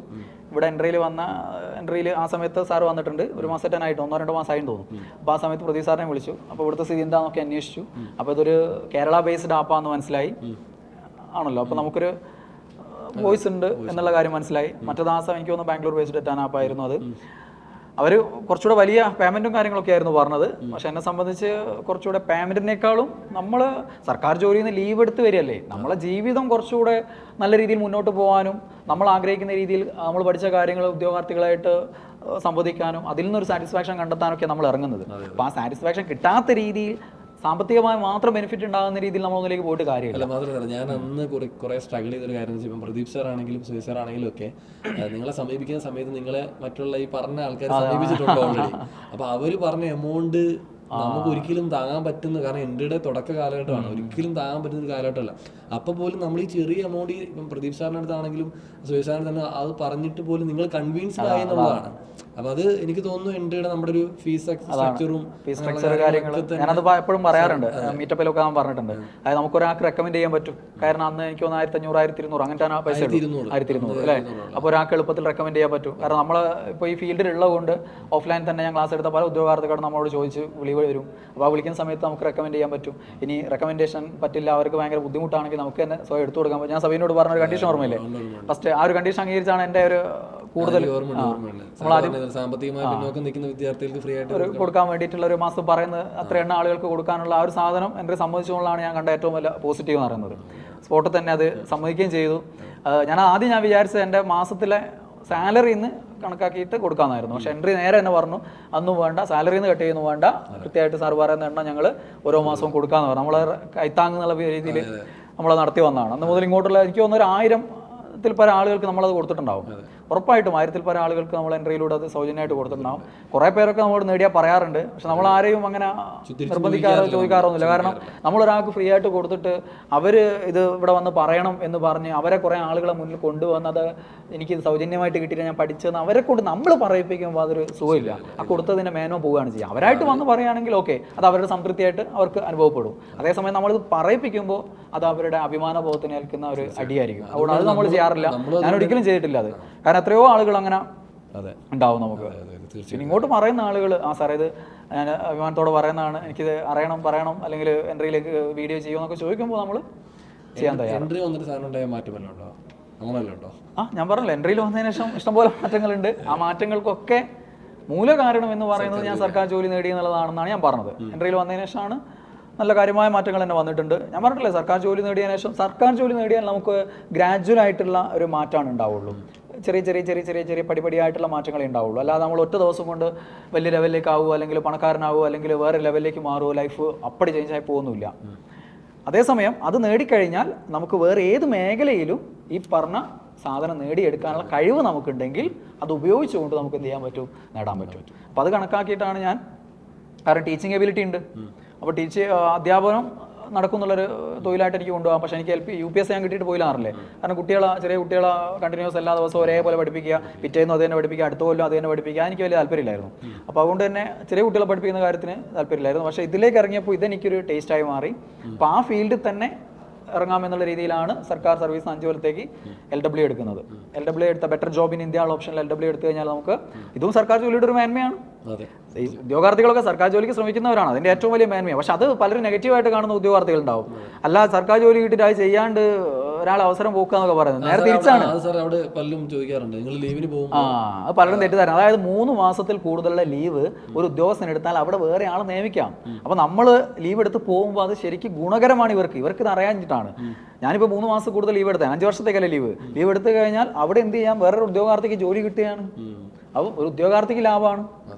ഇവിടെ എൻട്രിയിൽ ആ സമയത്ത് സാർ വന്നിട്ടുണ്ട്, ഒരു മാസത്തേനായിട്ട് 1-2 മാസമായിട്ട് തോന്നുന്നു. അപ്പോൾ ആ സമയത്ത് പ്രദീപ് സാറിനെ വിളിച്ചു. അപ്പോൾ ഇവിടുത്തെ സ്ഥിതി എന്താണെന്നൊക്കെ അന്വേഷിച്ചു. അപ്പോൾ ഇതൊരു കേരള ബേസ്ഡ് ആപ്പാന്ന് മനസ്സിലായി ആണല്ലോ, അപ്പോൾ നമുക്കൊരു വോയിസ് ഉണ്ട് എന്നുള്ള കാര്യം മനസ്സിലായി. മറ്റേ ദിവസം എനിക്ക് തോന്നുന്നു ബാംഗ്ലൂർ ബേസ്ഡ് ഡാറ്റ ആപ്പായിരുന്നു അത്. അവർ കുറച്ചുകൂടെ വലിയ പേയ്മെൻറ്റും കാര്യങ്ങളൊക്കെ ആയിരുന്നു പറഞ്ഞത്. പക്ഷെ എന്നെ സംബന്ധിച്ച് കുറച്ചുകൂടെ പേയ്മെൻറ്റിനേക്കാളും നമ്മൾ സർക്കാർ ജോലിയിൽ നിന്ന് ലീവ് എടുത്ത് വരികയല്ലേ, നമ്മളെ ജീവിതം കുറച്ചുകൂടെ നല്ല രീതിയിൽ മുന്നോട്ട് പോകാനും നമ്മൾ ആഗ്രഹിക്കുന്ന രീതിയിൽ നമ്മൾ പഠിച്ച കാര്യങ്ങൾ ഉദ്യോഗാർത്ഥികളായിട്ട് സംവദിക്കാനും അതിൽ നിന്നൊരു സാറ്റിസ്ഫാക്ഷൻ കണ്ടെത്താനൊക്കെ നമ്മൾ ഇറങ്ങുന്നത്. അപ്പോൾ ആ സാറ്റിസ്ഫാക്ഷൻ കിട്ടാത്ത രീതിയിൽ സാമ്പത്തികമായി മാത്രം ബെനിഫിറ്റ് ഉണ്ടാകുന്ന രീതിയിൽ നമ്മൾ ഒന്നിലേക്ക് പോയിട്ട് കാര്യമില്ല. മാത്രമല്ല, ഞാൻ അന്ന് കുറെ സ്ട്രഗിൾ ചെയ്തൊരു കാര്യം വെച്ചാൽ, ഇപ്പം പ്രദീപ് സാർ ആണെങ്കിലും സുധീർ സാർ ആണെങ്കിലും ഒക്കെ നിങ്ങളെ സമീപിക്കുന്ന സമയത്ത് നിങ്ങളെ മറ്റുള്ള ഈ പറഞ്ഞ ആൾക്കാർ സമീപിച്ചിട്ടുണ്ട് ഓൾറെഡി. അപ്പൊ അവര് പറഞ്ഞ എമൗണ്ട് നമുക്ക് ഒരിക്കലും താങ്ങാൻ പറ്റുന്ന, കാരണം എൻ്റെ തുടക്ക കാലഘട്ടമാണ്, ഒരിക്കലും താങ്ങാൻ പറ്റുന്ന ഒരു കാലഘട്ടമല്ല. അപ്പോൾ പോലും നമ്മൾ ഈ ചെറിയ എമൗണ്ട്, ഇപ്പം പ്രദീപ് സാറിൻ്റെ അടുത്താണെങ്കിലും സുധീർ സാറിന് തന്നെ അത് പറഞ്ഞിട്ട് പോലും നിങ്ങൾ കൺവിൻസ്ഡ് ആയി എന്നുള്ളതാണ്. അപ്പൊ അത് എനിക്ക് തോന്നുന്നു എൻ്റെ നമ്മുടെ ഒരു ഫീസ് സ്ട്രക്ചറും ഞാനത് എപ്പോഴും പറയാറുണ്ട്, മീറ്റപ്പിലൊക്കെ ഞാൻ പറഞ്ഞിട്ടുണ്ട്. അതായത് നമുക്കൊരാൾക്ക് റെക്കമെൻഡ് ചെയ്യാൻ പറ്റും. കാരണം അന്ന് എനിക്ക് തോന്നുന്നു 1500, 1200 അങ്ങനത്തെ പൈസ 1200 അല്ലേ. അപ്പോൾ ഒരാൾക്ക് എളുപ്പത്തിൽ റെക്കമെൻഡ് ചെയ്യാൻ പറ്റും. കാരണം നമ്മൾ ഇപ്പോൾ ഈ ഫീൽഡിൽ ഉള്ളതുകൊണ്ട് ഓഫ്ലൈൻ തന്നെ ഞാൻ ക്ലാസ് എടുത്ത പല ഉദ്യോഗാർത്ഥികളും നമ്മളോട് ചോദിച്ച് വിളി വരും. അപ്പോൾ ആ വിളിക്കുന്ന സമയത്ത് നമുക്ക് റെക്കമെൻഡ് ചെയ്യാൻ പറ്റും. ഇനി റെക്കമെൻഡേഷൻ പറ്റില്ല, അവർക്ക് ഭയങ്കര ബുദ്ധിമുട്ടാണെങ്കിൽ നമുക്ക് തന്നെ സ്വയം എടുത്തു കൊടുക്കാൻ പറ്റും. ഞാൻ സബീനോട് പറഞ്ഞ ഒരു കണ്ടീഷൻ ഓർമ്മയില്ലേ, ഫസ്റ്റ് ആ ഒരു കണ്ടീഷൻ അംഗീകരിച്ചാണ് എൻ്റെ ഒരു കൂടുതൽ സാമ്പത്തികമായി പിന്നോക്കം നിൽക്കുന്ന വിദ്യാർത്ഥികൾക്ക് ഫ്രീ ആയിട്ട് കൊടുക്കാൻ വേണ്ടിയിട്ടുള്ള ഒരു മാസം പറയുന്നത് അത്ര എണ്ണ ആളുകൾക്ക് കൊടുക്കാനുള്ള ആ ഒരു സാധനം എൻ്റെ സമ്മതിച്ചുകൊണ്ടാണ് ഞാൻ കണ്ട ഏറ്റവും വലിയ പോസിറ്റീവ് എന്ന് പറയുന്നത്. സ്പോട്ടിൽ തന്നെ അത് സമ്മതിക്കുകയും ചെയ്തു. ഞാൻ വിചാരിച്ചത് എൻ്റെ മാസത്തിലെ സാലറിയിൽ നിന്ന് കണക്കാക്കിയിട്ട് കൊടുക്കാമെന്നായിരുന്നു. പക്ഷേ എൻട്രി നേരെ തന്നെ പറഞ്ഞു, അന്നും വേണ്ട, സാലറിയിൽ നിന്ന് കട്ട് ചെയ്യുന്നു വേണ്ട, കൃത്യമായിട്ട് സാർ പറയുന്ന എണ്ണം ഞങ്ങൾ ഓരോ മാസവും കൊടുക്കാമെന്ന് പറഞ്ഞു. നമ്മളെ കൈത്താങ് എന്നുള്ള രീതിയിൽ നമ്മളത് നടത്തി വന്നതാണ്. അന്ന് മുതൽ ഇങ്ങോട്ടുള്ള എനിക്ക് തോന്നുന്നു 1000-ൽ പല ആളുകൾക്ക് നമ്മളത് കൊടുത്തിട്ടുണ്ടാവും. ഉറപ്പായിട്ടും 1000-ൽ പല ആളുകൾക്ക് നമ്മൾ എൻട്രിയിലൂടെ അത് സൗജന്യമായിട്ട് കൊടുത്തിട്ടുണ്ടാവും. കുറേ പേരൊക്കെ നമ്മളോട് നേടിയാൽ പറയാറുണ്ട്. പക്ഷെ നമ്മൾ ആരെയും അങ്ങനെ നിർബന്ധിക്കാറോ ചോദിക്കാറൊന്നുമില്ല. കാരണം നമ്മളൊരാൾക്ക് ഫ്രീ ആയിട്ട് കൊടുത്തിട്ട് അവർ ഇത് ഇവിടെ വന്ന് പറയണം എന്ന് പറഞ്ഞ് അവരെ കുറേ ആളുകളെ മുന്നിൽ കൊണ്ടുവന്നത് എനിക്കിത് സൗജന്യമായിട്ട് കിട്ടിയിട്ട് ഞാൻ പഠിച്ചതെന്ന് അവരെ കൊണ്ട് നമ്മൾ പറയിപ്പിക്കുമ്പോൾ അതൊരു സുഖമില്ല. ആ കൊടുത്തതിൻ്റെ മേനോ പോവുകയാണ് ചെയ്യുക. അവരായിട്ട് വന്ന് പറയുകയാണെങ്കിൽ ഓക്കെ, അത് അവരുടെ സംതൃപ്തിയായിട്ട് അവർക്ക് അനുഭവപ്പെടും. അതേസമയം നമ്മളിത് പറയിപ്പിക്കുമ്പോൾ അത് അവരുടെ അഭിമാനബോധത്തിന് ഏൽക്കുന്ന ഒരു അടിയായിരിക്കും. അതുകൊണ്ട് അത് നമ്മൾ ചെയ്യാറില്ല. ഞാൻ ഒരിക്കലും ചെയ്തിട്ടില്ല അത്. കാരണം എത്രയോ ആളുകൾ അങ്ങനെ ഉണ്ടാവും നമുക്ക്. പിന്നെ ഇങ്ങോട്ട് പറയുന്ന ആളുകൾ സാറേ ഇത് ഞാൻ അഭിമാനത്തോടെ പറയുന്നതാണ്, എനിക്കിത് അറിയണം, പറയണം, അല്ലെങ്കിൽ എൻട്രിയിലേക്ക് വീഡിയോ ചെയ്യുമെന്നൊക്കെ ചോദിക്കുമ്പോൾ നമ്മൾ ചെയ്യാൻ തയ്യാറാണ്. ഞാൻ പറഞ്ഞല്ലോ, എൻട്രിയിൽ വന്നതിന് ശേഷം ഇഷ്ടംപോലെ മാറ്റങ്ങളുണ്ട്. ആ മാറ്റങ്ങൾക്കൊക്കെ മൂല കാരണം എന്ന് പറയുന്നത് ഞാൻ സർക്കാർ ജോലി നേടിയെന്നുള്ളതാണെന്നാണ് ഞാൻ പറഞ്ഞത്. എൻട്രിയിൽ വന്നതിന് ശേഷമാണ് നല്ല കാര്യമായ മാറ്റങ്ങൾ തന്നെ വന്നിട്ടുണ്ട്. ഞാൻ പറഞ്ഞില്ലേ, സർക്കാർ ജോലി നേടിയതിനു ശേഷം, സർക്കാർ ജോലി നേടിയാൽ നമുക്ക് ഗ്രാജുവൽ ആയിട്ടുള്ള ഒരു മാറ്റമാണ് ഉണ്ടാവുള്ളൂ. ചെറിയ ചെറിയ ചെറിയ ചെറിയ ചെറിയ പടിപടിയായിട്ടുള്ള മാറ്റങ്ങളേ ഉണ്ടാവുള്ളൂ. അല്ലാതെ നമ്മൾ ഒറ്റ ദിവസം കൊണ്ട് വലിയ ലെവലിലേക്ക് ആവുമോ, അല്ലെങ്കിൽ പണക്കാരനാവുമോ, അല്ലെങ്കിൽ വേറെ ലെവലിലേക്ക് മാറുമോ, ലൈഫ് അപ്പടി ചേഞ്ച് ആയി പോകുന്നില്ല. അതേസമയം അത് നേടിക്കഴിഞ്ഞാൽ നമുക്ക് വേറെ ഏത് മേഖലയിലും ഈ പറഞ്ഞ സാധനം നേടിയെടുക്കാനുള്ള കഴിവ് നമുക്കുണ്ടെങ്കിൽ അത് ഉപയോഗിച്ചുകൊണ്ട് നമുക്ക് എന്ത് ചെയ്യാൻ പറ്റും, നേടാൻ പറ്റും. അപ്പോൾ അത് കണക്കാക്കിയിട്ടാണ് ഞാൻ, കാരണം ടീച്ചിങ് എബിലിറ്റി ഉണ്ട്. അപ്പോൾ അധ്യാപനം നടക്കുന്നുള്ളൊരു തൊഴിലായിട്ട് എനിക്ക് കൊണ്ടുപോകാം. പക്ഷേ എനിക്ക് UPSC ഞാൻ കിട്ടിയിട്ട് പോയില്ലാറില്ലേ. കാരണം ചെറിയ കുട്ടികളെ കണ്ടിന്യൂസ് എല്ലാ ദിവസവും ഒരേപോലെ പഠിപ്പിക്കുക, പിറ്റേന്നും അത് തന്നെ പഠിപ്പിക്കുക, അടുത്ത കൊല്ലം അത് തന്നെ പഠിപ്പിക്കുക, എനിക്ക് വലിയ താല്പര്യമില്ലായിരുന്നു. അപ്പോൾ അതുകൊണ്ട് തന്നെ ചെറിയ കുട്ടികളെ പഠിപ്പിക്കുന്ന കാര്യത്തിന് താല്പര്യമില്ലായിരുന്നു. പക്ഷേ ഇതിലേക്ക് ഇറങ്ങിയപ്പോൾ ഇതെനിക്കൊരു ടേസ്റ്റായി മാറി. അപ്പോൾ ആ ഫീൽഡിൽ തന്നെ ഇറങ്ങാമെന്നുള്ള രീതിയിലാണ് സർക്കാർ സർവീസ് 5 കൊല്ലത്തേക്ക് LW എടുക്കുന്നത്. LW എടുത്ത ബെറ്റർ ജോബ് ഇൻ ഇന്ത്യ ഓപ്ഷനിൽ LW എടുത്തു കഴിഞ്ഞാൽ നമുക്ക് ഇതും സർക്കാർ ജോലിയുടെ ഒരു മേന്മയാണ്. ഈ ഉദ്യോഗാർത്ഥികളൊക്കെ സർക്കാർ ജോലിക്ക് ശ്രമിക്കുന്നവരാണ്, അതിൻ്റെ ഏറ്റവും വലിയ മേന്മയാണ്. പക്ഷെ അത് പലരും നെഗറ്റീവായിട്ട് കാണുന്ന ഉദ്യോഗാർത്ഥികളുണ്ടാവും. അല്ല സർക്കാർ ജോലി കിട്ടിയിട്ട് അത് ചെയ്യാണ്ട് ഒരാൾ അവസരം പോക്കുക എന്നൊക്കെ പറയുന്നത് നേരെ തിരിച്ചാണ്. സാർ അവിടെ പലരും ചോദിക്കാറുണ്ട്, നിങ്ങൾ ലീവിന് പോകും. അത് പലരും തെറ്റിദ്ധാരണ. അതായത് 3 മാസത്തിൽ കൂടുതലുള്ള ലീവ് ഒരു ഉദ്യോഗസ്ഥൻ എടുത്താൽ അവിടെ വേറെ ആളെ നിയമിക്കാം. അപ്പോൾ നമ്മൾ ലീവ് എടുത്ത് പോകുമ്പോൾ അത് ശരിക്കും ഗുണകരമാണ് ഇവർക്ക് ഇത് അറിയാഞ്ഞിട്ടാണ്. ഞാനിപ്പോൾ 3 മാസം കൂടുതൽ ലീവ് എടുത്തത്, 5 വർഷത്തേക്കല്ലേ ലീവ് എടുത്തു കഴിഞ്ഞാൽ അവിടെ എന്ത് ചെയ്യാം, വേറൊരു ഉദ്യോഗാർത്ഥിക്ക് ജോലി കിട്ടുകയാണ്. അപ്പോൾ ഒരു ഉദ്യോഗാർത്ഥിക്ക് ലാഭമാണ്,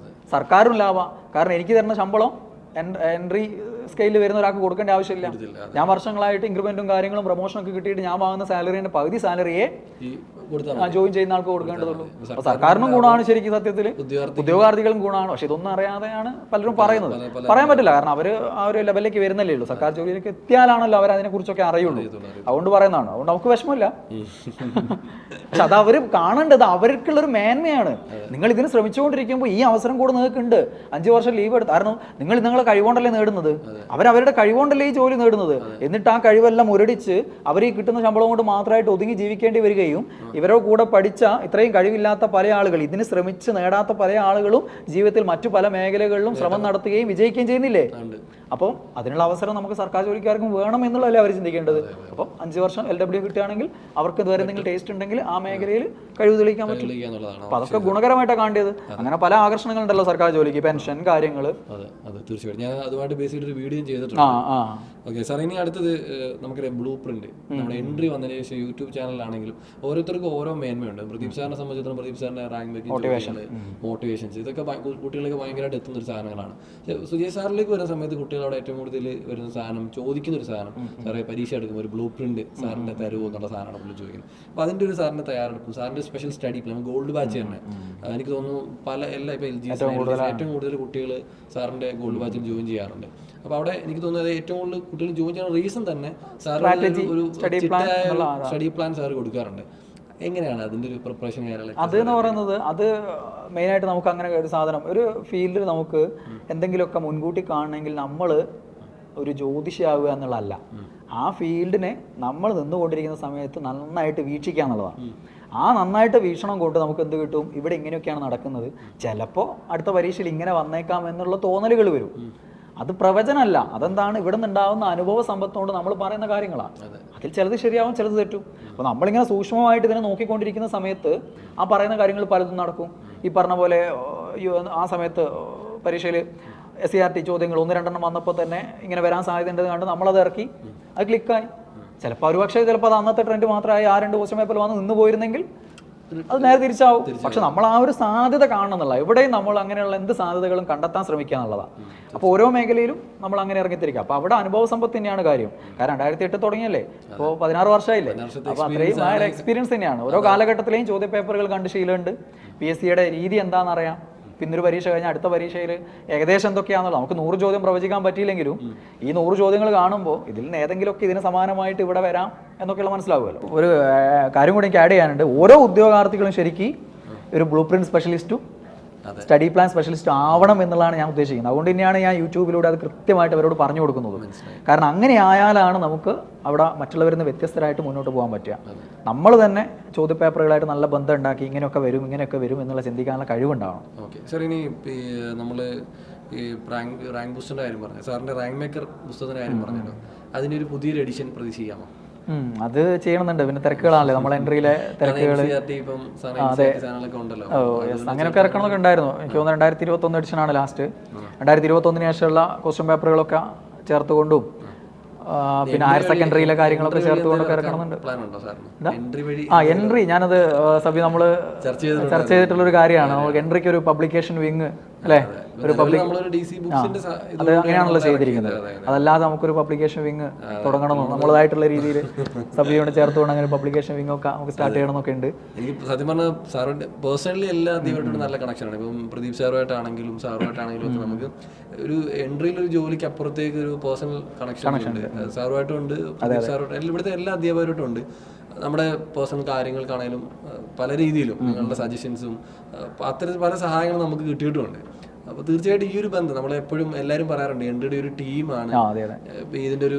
സർക്കാരും ലാഭമാണ്. കാരണം എനിക്ക് തരുന്ന ശമ്പളം എൻട്രി സ്കെയിലിൽ വരുന്ന ഒരാൾക്ക് കൊടുക്കേണ്ട ആവശ്യമില്ല. ഞാൻ വർഷങ്ങളായിട്ട് ഇൻക്രിമെന്റും കാര്യങ്ങളും പ്രൊമോഷനും ഒക്കെ കിട്ടിയിട്ട് ഞാൻ വാങ്ങുന്ന സാലറിന്റെ പകുതി സാലറിയെ ജോയിൻ ചെയ്യുന്ന ആൾക്ക് കൊടുക്കേണ്ടതുള്ളൂ. അപ്പോൾ സർക്കാരിനും ഗുണമാണ് ശരിക്കും സത്യത്തിൽ, ഉദ്യോഗാർത്ഥികളും ഗുണമാണ്. പക്ഷെ ഇതൊന്നും അറിയാതെയാണ് പലരും പറയുന്നത്. പറയാൻ പറ്റില്ല, കാരണം അവർ ആ ഒരു ലെവലിലേക്ക് വരുന്നല്ലേ ഉള്ളൂ. സർക്കാർ ജോലിയിലേക്ക് എത്തിയാലാണല്ലോ അവർ അതിനെ കുറിച്ചൊക്കെ അറിയുള്ളൂ. അതുകൊണ്ട് പറയുന്നതാണ്. അതുകൊണ്ട് നമുക്ക് വിഷമമില്ല. പക്ഷെ അത് അവർ കാണേണ്ടത് അവർക്കുള്ളൊരു മേന്മയാണ്. നിങ്ങൾ ഇതിന് ശ്രമിച്ചുകൊണ്ടിരിക്കുമ്പോൾ ഈ അവസരം കൂടെ നിങ്ങൾക്കുണ്ട്. 5 വർഷം ലീവ് എടുത്ത്, കാരണം നിങ്ങൾ നിങ്ങളെ കഴിവുകൊണ്ടല്ലേ നേടുന്നത്, അവരവരുടെ കഴിവുകൊണ്ടല്ലേ ഈ ജോലി നേടുന്നത്. എന്നിട്ട് ആ കഴിവെല്ലാം മുരടിച്ച് അവർ ഈ കിട്ടുന്ന ശമ്പളം കൊണ്ട് മാത്രമായിട്ട് ഒതുങ്ങി ജീവിക്കേണ്ടി വരികയും ഇവരുടെ കൂടെ പഠിച്ച ഇത്രയും കഴിവില്ലാത്ത പല ആളുകൾ, ഇതിന് ശ്രമിച്ച് നേടാത്ത പല ആളുകളും ജീവിതത്തിൽ മറ്റു പല മേഖലകളിലും ശ്രമം നടത്തുകയും വിജയിക്കുകയും ചെയ്യുന്നില്ലേ. അപ്പം അതിനുള്ള അവസരം നമുക്ക് സർക്കാർ ജോലിക്കാർക്കും വേണം എന്നുള്ളതല്ലേ അവർ ചിന്തിക്കേണ്ടത്. അപ്പം 5 വർഷം LW കിട്ടുകയാണെങ്കിൽ അവർക്ക് ഇതുവരെ എന്തെങ്കിലും ടേസ്റ്റ് ഉണ്ടെങ്കിൽ ആ മേഖലയിൽ കഴിവ് തെളിയിക്കാൻ പറ്റും. അപ്പം അതൊക്കെ ഗുണകരമായിട്ടാണ് കാണേണ്ടത്. അങ്ങനെ പല ആകർഷണങ്ങളുണ്ടല്ലോ സർക്കാർ ജോലിക്ക്, പെൻഷൻ കാര്യങ്ങൾ. അതെ തീർച്ചയായിട്ടും ഞാൻ അതുമായിട്ട് ബേസ് ചെയ്തൊരു വീഡിയോ ചെയ്തിട്ടുണ്ട്. ഓക്കെ സാർ, ഇനി അടുത്തത് നമുക്കറിയാം ബ്ലൂ പ്രിന്റ്. നമ്മുടെ എൻട്രി വന്നതിന് ശേഷം യൂട്യൂബ് ചാനലാണെങ്കിലും ഓരോരുത്തർക്കും ഓരോ മേന്മയുണ്ട്. പ്രദീപ് സാറിനെ സംബന്ധിച്ചിടത്തോളം പ്രദീപ് സാറിന്റെ റാങ്ക് മേക്കിംഗ്, മോട്ടിവേഷൻസ്, ഇതൊക്കെ കുട്ടികളിലേക്ക് ഭയങ്കരമായിട്ട് എത്തുന്ന ഒരു സാധനങ്ങളാണ്. സുജയ് സാറിലേക്ക് വരുന്ന സമയത്ത് കുട്ടികളോട് ഏറ്റവും കൂടുതൽ വരുന്ന സാധനം, ചോദിക്കുന്ന ഒരു സാധനം, സാറേ പരീക്ഷ എടുക്കുമ്പോൾ ഒരു ബ്ലൂ പ്രിന്റ് സാറിന്റെ തരുമോ എന്നുള്ള സാധനമാണ് പുള്ളി ചോദിക്കുന്നത്. അപ്പോൾ അതിന്റെ ഒരു സാറിന്റെ തയ്യാറെടുപ്പും സാറിന്റെ special study plan, gold batch തന്നെ എനിക്ക് തോന്നുന്നു പല എല്ലാ ഇപ്പോൾ LG ഏറ്റവും കൂടുതൽ കുട്ടികൾ സാറിന്റെ ഗോൾഡ് ബാച്ചിൽ ജോയിൻ ചെയ്യാറുണ്ട്. അപ്പോൾ അവിടെ എനിക്ക് തോന്നുന്നത് ഏറ്റവും കൂടുതൽ കുട്ടികൾ ജോയിൻ ചെയ്യുന്ന റീസൺ തന്നെ സാറിന് ഒരു സ്റ്റഡി പ്ലാൻ സാർ കൊടുക്കാറുണ്ട്. എങ്ങനെയാണ് അതിന്റെ ഒരു പ്രിപ്പറേഷൻ കാര്യങ്ങൾ? അത് എന്ന് പറയുന്നത് അത് മെയിനായിട്ട് നമുക്ക് അങ്ങനെ ഒരു സാധനം, ഒരു ഫീൽഡിൽ നമുക്ക് എന്തെങ്കിലുമൊക്കെ മുൻകൂട്ടി കാണണമെങ്കിൽ നമ്മൾ ഒരു ജ്യോതിഷിയാവുക എന്നുള്ളതല്ല, ആ ഫീൽഡിനെ നമ്മൾ നിന്നുകൊണ്ടിരിക്കുന്ന സമയത്ത് നന്നായിട്ട് വീക്ഷിക്കുക എന്നുള്ളതാണ്. ആ നന്നായിട്ട് വീക്ഷണം കൊണ്ട് നമുക്ക് എന്ത് കിട്ടും, ഇവിടെ ഇങ്ങനെയൊക്കെയാണ് നടക്കുന്നത്, ചിലപ്പോൾ അടുത്ത പരീക്ഷയിൽ ഇങ്ങനെ വന്നേക്കാം എന്നുള്ള തോന്നലുകൾ വരും. അത് പ്രവചനമല്ല, അതെന്താണ് ഇവിടെ നിന്നുണ്ടാവുന്ന അനുഭവ സമ്പത്തുകൊണ്ട് നമ്മൾ പറയുന്ന കാര്യങ്ങളാണ്. അതിൽ ചിലത് ശരിയാവും, ചിലത് തെറ്റും. അപ്പോൾ നമ്മളിങ്ങനെ സൂക്ഷ്മമായിട്ട് ഇതിനെ നോക്കിക്കൊണ്ടിരിക്കുന്ന സമയത്ത് ആ പറയുന്ന കാര്യങ്ങൾ പലതും നടക്കും. ഈ പറഞ്ഞ പോലെ ആ സമയത്ത് പരീക്ഷയിൽ SCRT ചോദ്യങ്ങൾ 1-2 വന്നപ്പോൾ തന്നെ ഇങ്ങനെ വരാൻ സാധ്യതയുണ്ടെന്ന് കണ്ട് നമ്മളത് ഇറക്കി, അത് ക്ലിക്കായി. ചിലപ്പോൾ ഒരുപക്ഷെ ചിലപ്പോൾ അത് അന്നത്തെ ട്രെൻഡ് മാത്രമായി ആ 2 ക്വസ്റ്റ്യൻ പേപ്പറിൽ വന്ന് നിന്ന് പോയിരുന്നെങ്കിൽ അത് നേരെ തിരിച്ചാവും. പക്ഷെ നമ്മൾ ആ ഒരു സാധ്യത കാണണം എന്നുള്ള, എവിടെയും നമ്മൾ അങ്ങനെയുള്ള എന്ത് സാധ്യതകളും കണ്ടെത്താൻ ശ്രമിക്കുക എന്നുള്ളതാണ്. അപ്പോൾ ഓരോ മേഖലയിലും നമ്മൾ അങ്ങനെ ഇറങ്ങിത്തിരിക്കുക. അപ്പോൾ അവിടെ അനുഭവ സമ്പത്ത് തന്നെയാണ് കാര്യം. കാരണം 2008 തുടങ്ങിയല്ലേ, ഇപ്പോൾ 16 വർഷമായില്ലേ. അപ്പോൾ അത്രയും ആ ഒരു എക്സ്പീരിയൻസ് തന്നെയാണ്. ഓരോ കാലഘട്ടത്തിലെയും ചോദ്യ പേപ്പറുകൾ കണ്ട് ശീലമുണ്ട്. PSCയുടെ രീതി എന്താണെന്നറിയാം. പിന്നൊരു പരീക്ഷ കഴിഞ്ഞാൽ അടുത്ത പരീക്ഷയിൽ ഏകദേശം എന്തൊക്കെയാണെന്നുള്ളത് നമുക്ക് 100 ചോദ്യം പ്രവചിക്കാൻ പറ്റിയില്ലെങ്കിലും ഈ 100 ചോദ്യങ്ങൾ കാണുമ്പോൾ ഇതിൽ നിന്ന് ഏതെങ്കിലുമൊക്കെ ഇതിന് സമാനമായിട്ട് ഇവിടെ വരാം എന്നൊക്കെയുള്ള മനസ്സിലാവുമല്ലോ. ഒരു കാര്യം കൂടി എനിക്ക് ആഡ് ചെയ്യാനുണ്ട്. ഓരോ ഉദ്യോഗാർത്ഥികളും ശരിക്കും ഒരു ബ്ലൂ പ്രിന്റ് സ്പെഷ്യലിസ്റ്റും സ്റ്റഡി പ്ലാൻ സ്പെഷ്യലിസ്റ്റ് ആവണം എന്നുള്ളതാണ് ഞാൻ ഉദ്ദേശിക്കുന്നത്. അതുകൊണ്ട് തന്നെയാണ് ഞാൻ യൂട്യൂബിലൂടെ അത് കൃത്യമായിട്ട് അവരോട് പറഞ്ഞു കൊടുക്കുന്നത്. കാരണം അങ്ങനെ ആയാലാണ് നമുക്ക് അവിടെ മറ്റുള്ളവരിൽ നിന്ന് വ്യത്യസ്തരായിട്ട് മുന്നോട്ട് പോകാൻ പറ്റുക. നമ്മൾ തന്നെ ചോദ്യപേപ്പറുകളായിട്ട് നല്ല ബന്ധം ഉണ്ടാക്കി ഇങ്ങനെയൊക്കെ വരും എന്നുള്ള ചിന്തിക്കാനുള്ള കഴിവുണ്ടാവണം. ഓക്കെ സാർ, ഇനി നമ്മൾ ഈ റാങ്ക് ബൂസ്റ്ററിന്റെ കാര്യം പറഞ്ഞു, സാറിന്റെ റാങ്ക് മേക്കർ പുസ്തകത്തിന്റെ കാര്യം പറഞ്ഞല്ലോ, അതിന്റെ ഒരു പുതിയൊരു എഡിഷൻ പ്രതീക്ഷിക്കാമോ? അത് ചെയ്യണമെന്നുണ്ട്. പിന്നെ തിരക്കുകളാണല്ലേ നമ്മൾ എൻട്രിയിലെ തിരക്കുകൾ. അതെ, അങ്ങനെയൊക്കെ ഇറക്കണമെന്നൊക്കെ ഉണ്ടായിരുന്നു. എനിക്ക് തോന്നുന്നു 2021 എഡിഷനാണ് ലാസ്റ്റ്. 2021 ശേഷമുള്ള ക്വസ്റ്റ്യൻ പേപ്പറുകളൊക്കെ ചേർത്തുകൊണ്ടും പിന്നെ ഹയർ സെക്കൻഡറിയിലെ കാര്യങ്ങളൊക്കെ ചേർത്തുകൊണ്ടൊക്കെ ഇറക്കണമെന്നുണ്ട്. എൻട്രി ഞാനത് സബി നമ്മൾ ചർച്ച ചെയ്തിട്ടുള്ളൊരു കാര്യമാണ്. നമുക്ക് എൻട്രിക്ക് ഒരു പബ്ലിക്കേഷൻ വിങ് അല്ലേ, ഒരു അത് അങ്ങനെയാണല്ലോ ചെയ്തിരിക്കുന്നത്. അതല്ലാതെ നമുക്കൊരു പബ്ലിക്കേഷൻ വിങ് തുടങ്ങണമെന്നോ നമ്മളതായിട്ടുള്ള രീതിയിൽ സബിയോട് ചേർത്തുകൊണ്ട് അങ്ങനെ പബ്ലിക്കേഷൻ വിങ് ഒക്കെ നമുക്ക് സ്റ്റാർട്ട് ചെയ്യണമെന്നൊക്കെ ഉണ്ട്. എനിക്ക് സത്യം പറഞ്ഞാൽ സാറിന്റെ പേഴ്സണലി എല്ലാ അധ്യാപകരോടും നല്ല കണക്ഷനാണ്. ഇപ്പം പ്രദീപ് സാറുമായിട്ടാണെങ്കിലും സാറുമായിട്ടാണെങ്കിലും ഒക്കെ നമുക്ക് ഒരു എൻട്രിയിൽ ഒരു ജോലിക്ക് അപ്പുറത്തേക്ക് ഒരു പേഴ്സണൽ കണക്ഷൻ ഉണ്ട്. സാറുമായിട്ടും ഉണ്ട്, പ്രദീപ് സാറുമായിട്ട്, ഇവിടുത്തെ എല്ലാ അധ്യാപകരോട്ടും ഉണ്ട്. നമ്മുടെ പേഴ്സണൽ കാര്യങ്ങൾക്കാണെങ്കിലും പല രീതിയിലും നിങ്ങളുടെ സജഷൻസും അത്തരത്തിൽ പല സഹായങ്ങളും നമുക്ക് കിട്ടിയിട്ടുമുണ്ട്. അപ്പോൾ തീർച്ചയായിട്ടും ഈ ഒരു ബന്ധം നമ്മളെപ്പോഴും എല്ലാവരും പറയാറുണ്ട്, എൻട്രിയുടെ ഒരു ടീമാണ് ഇതിൻ്റെ ഒരു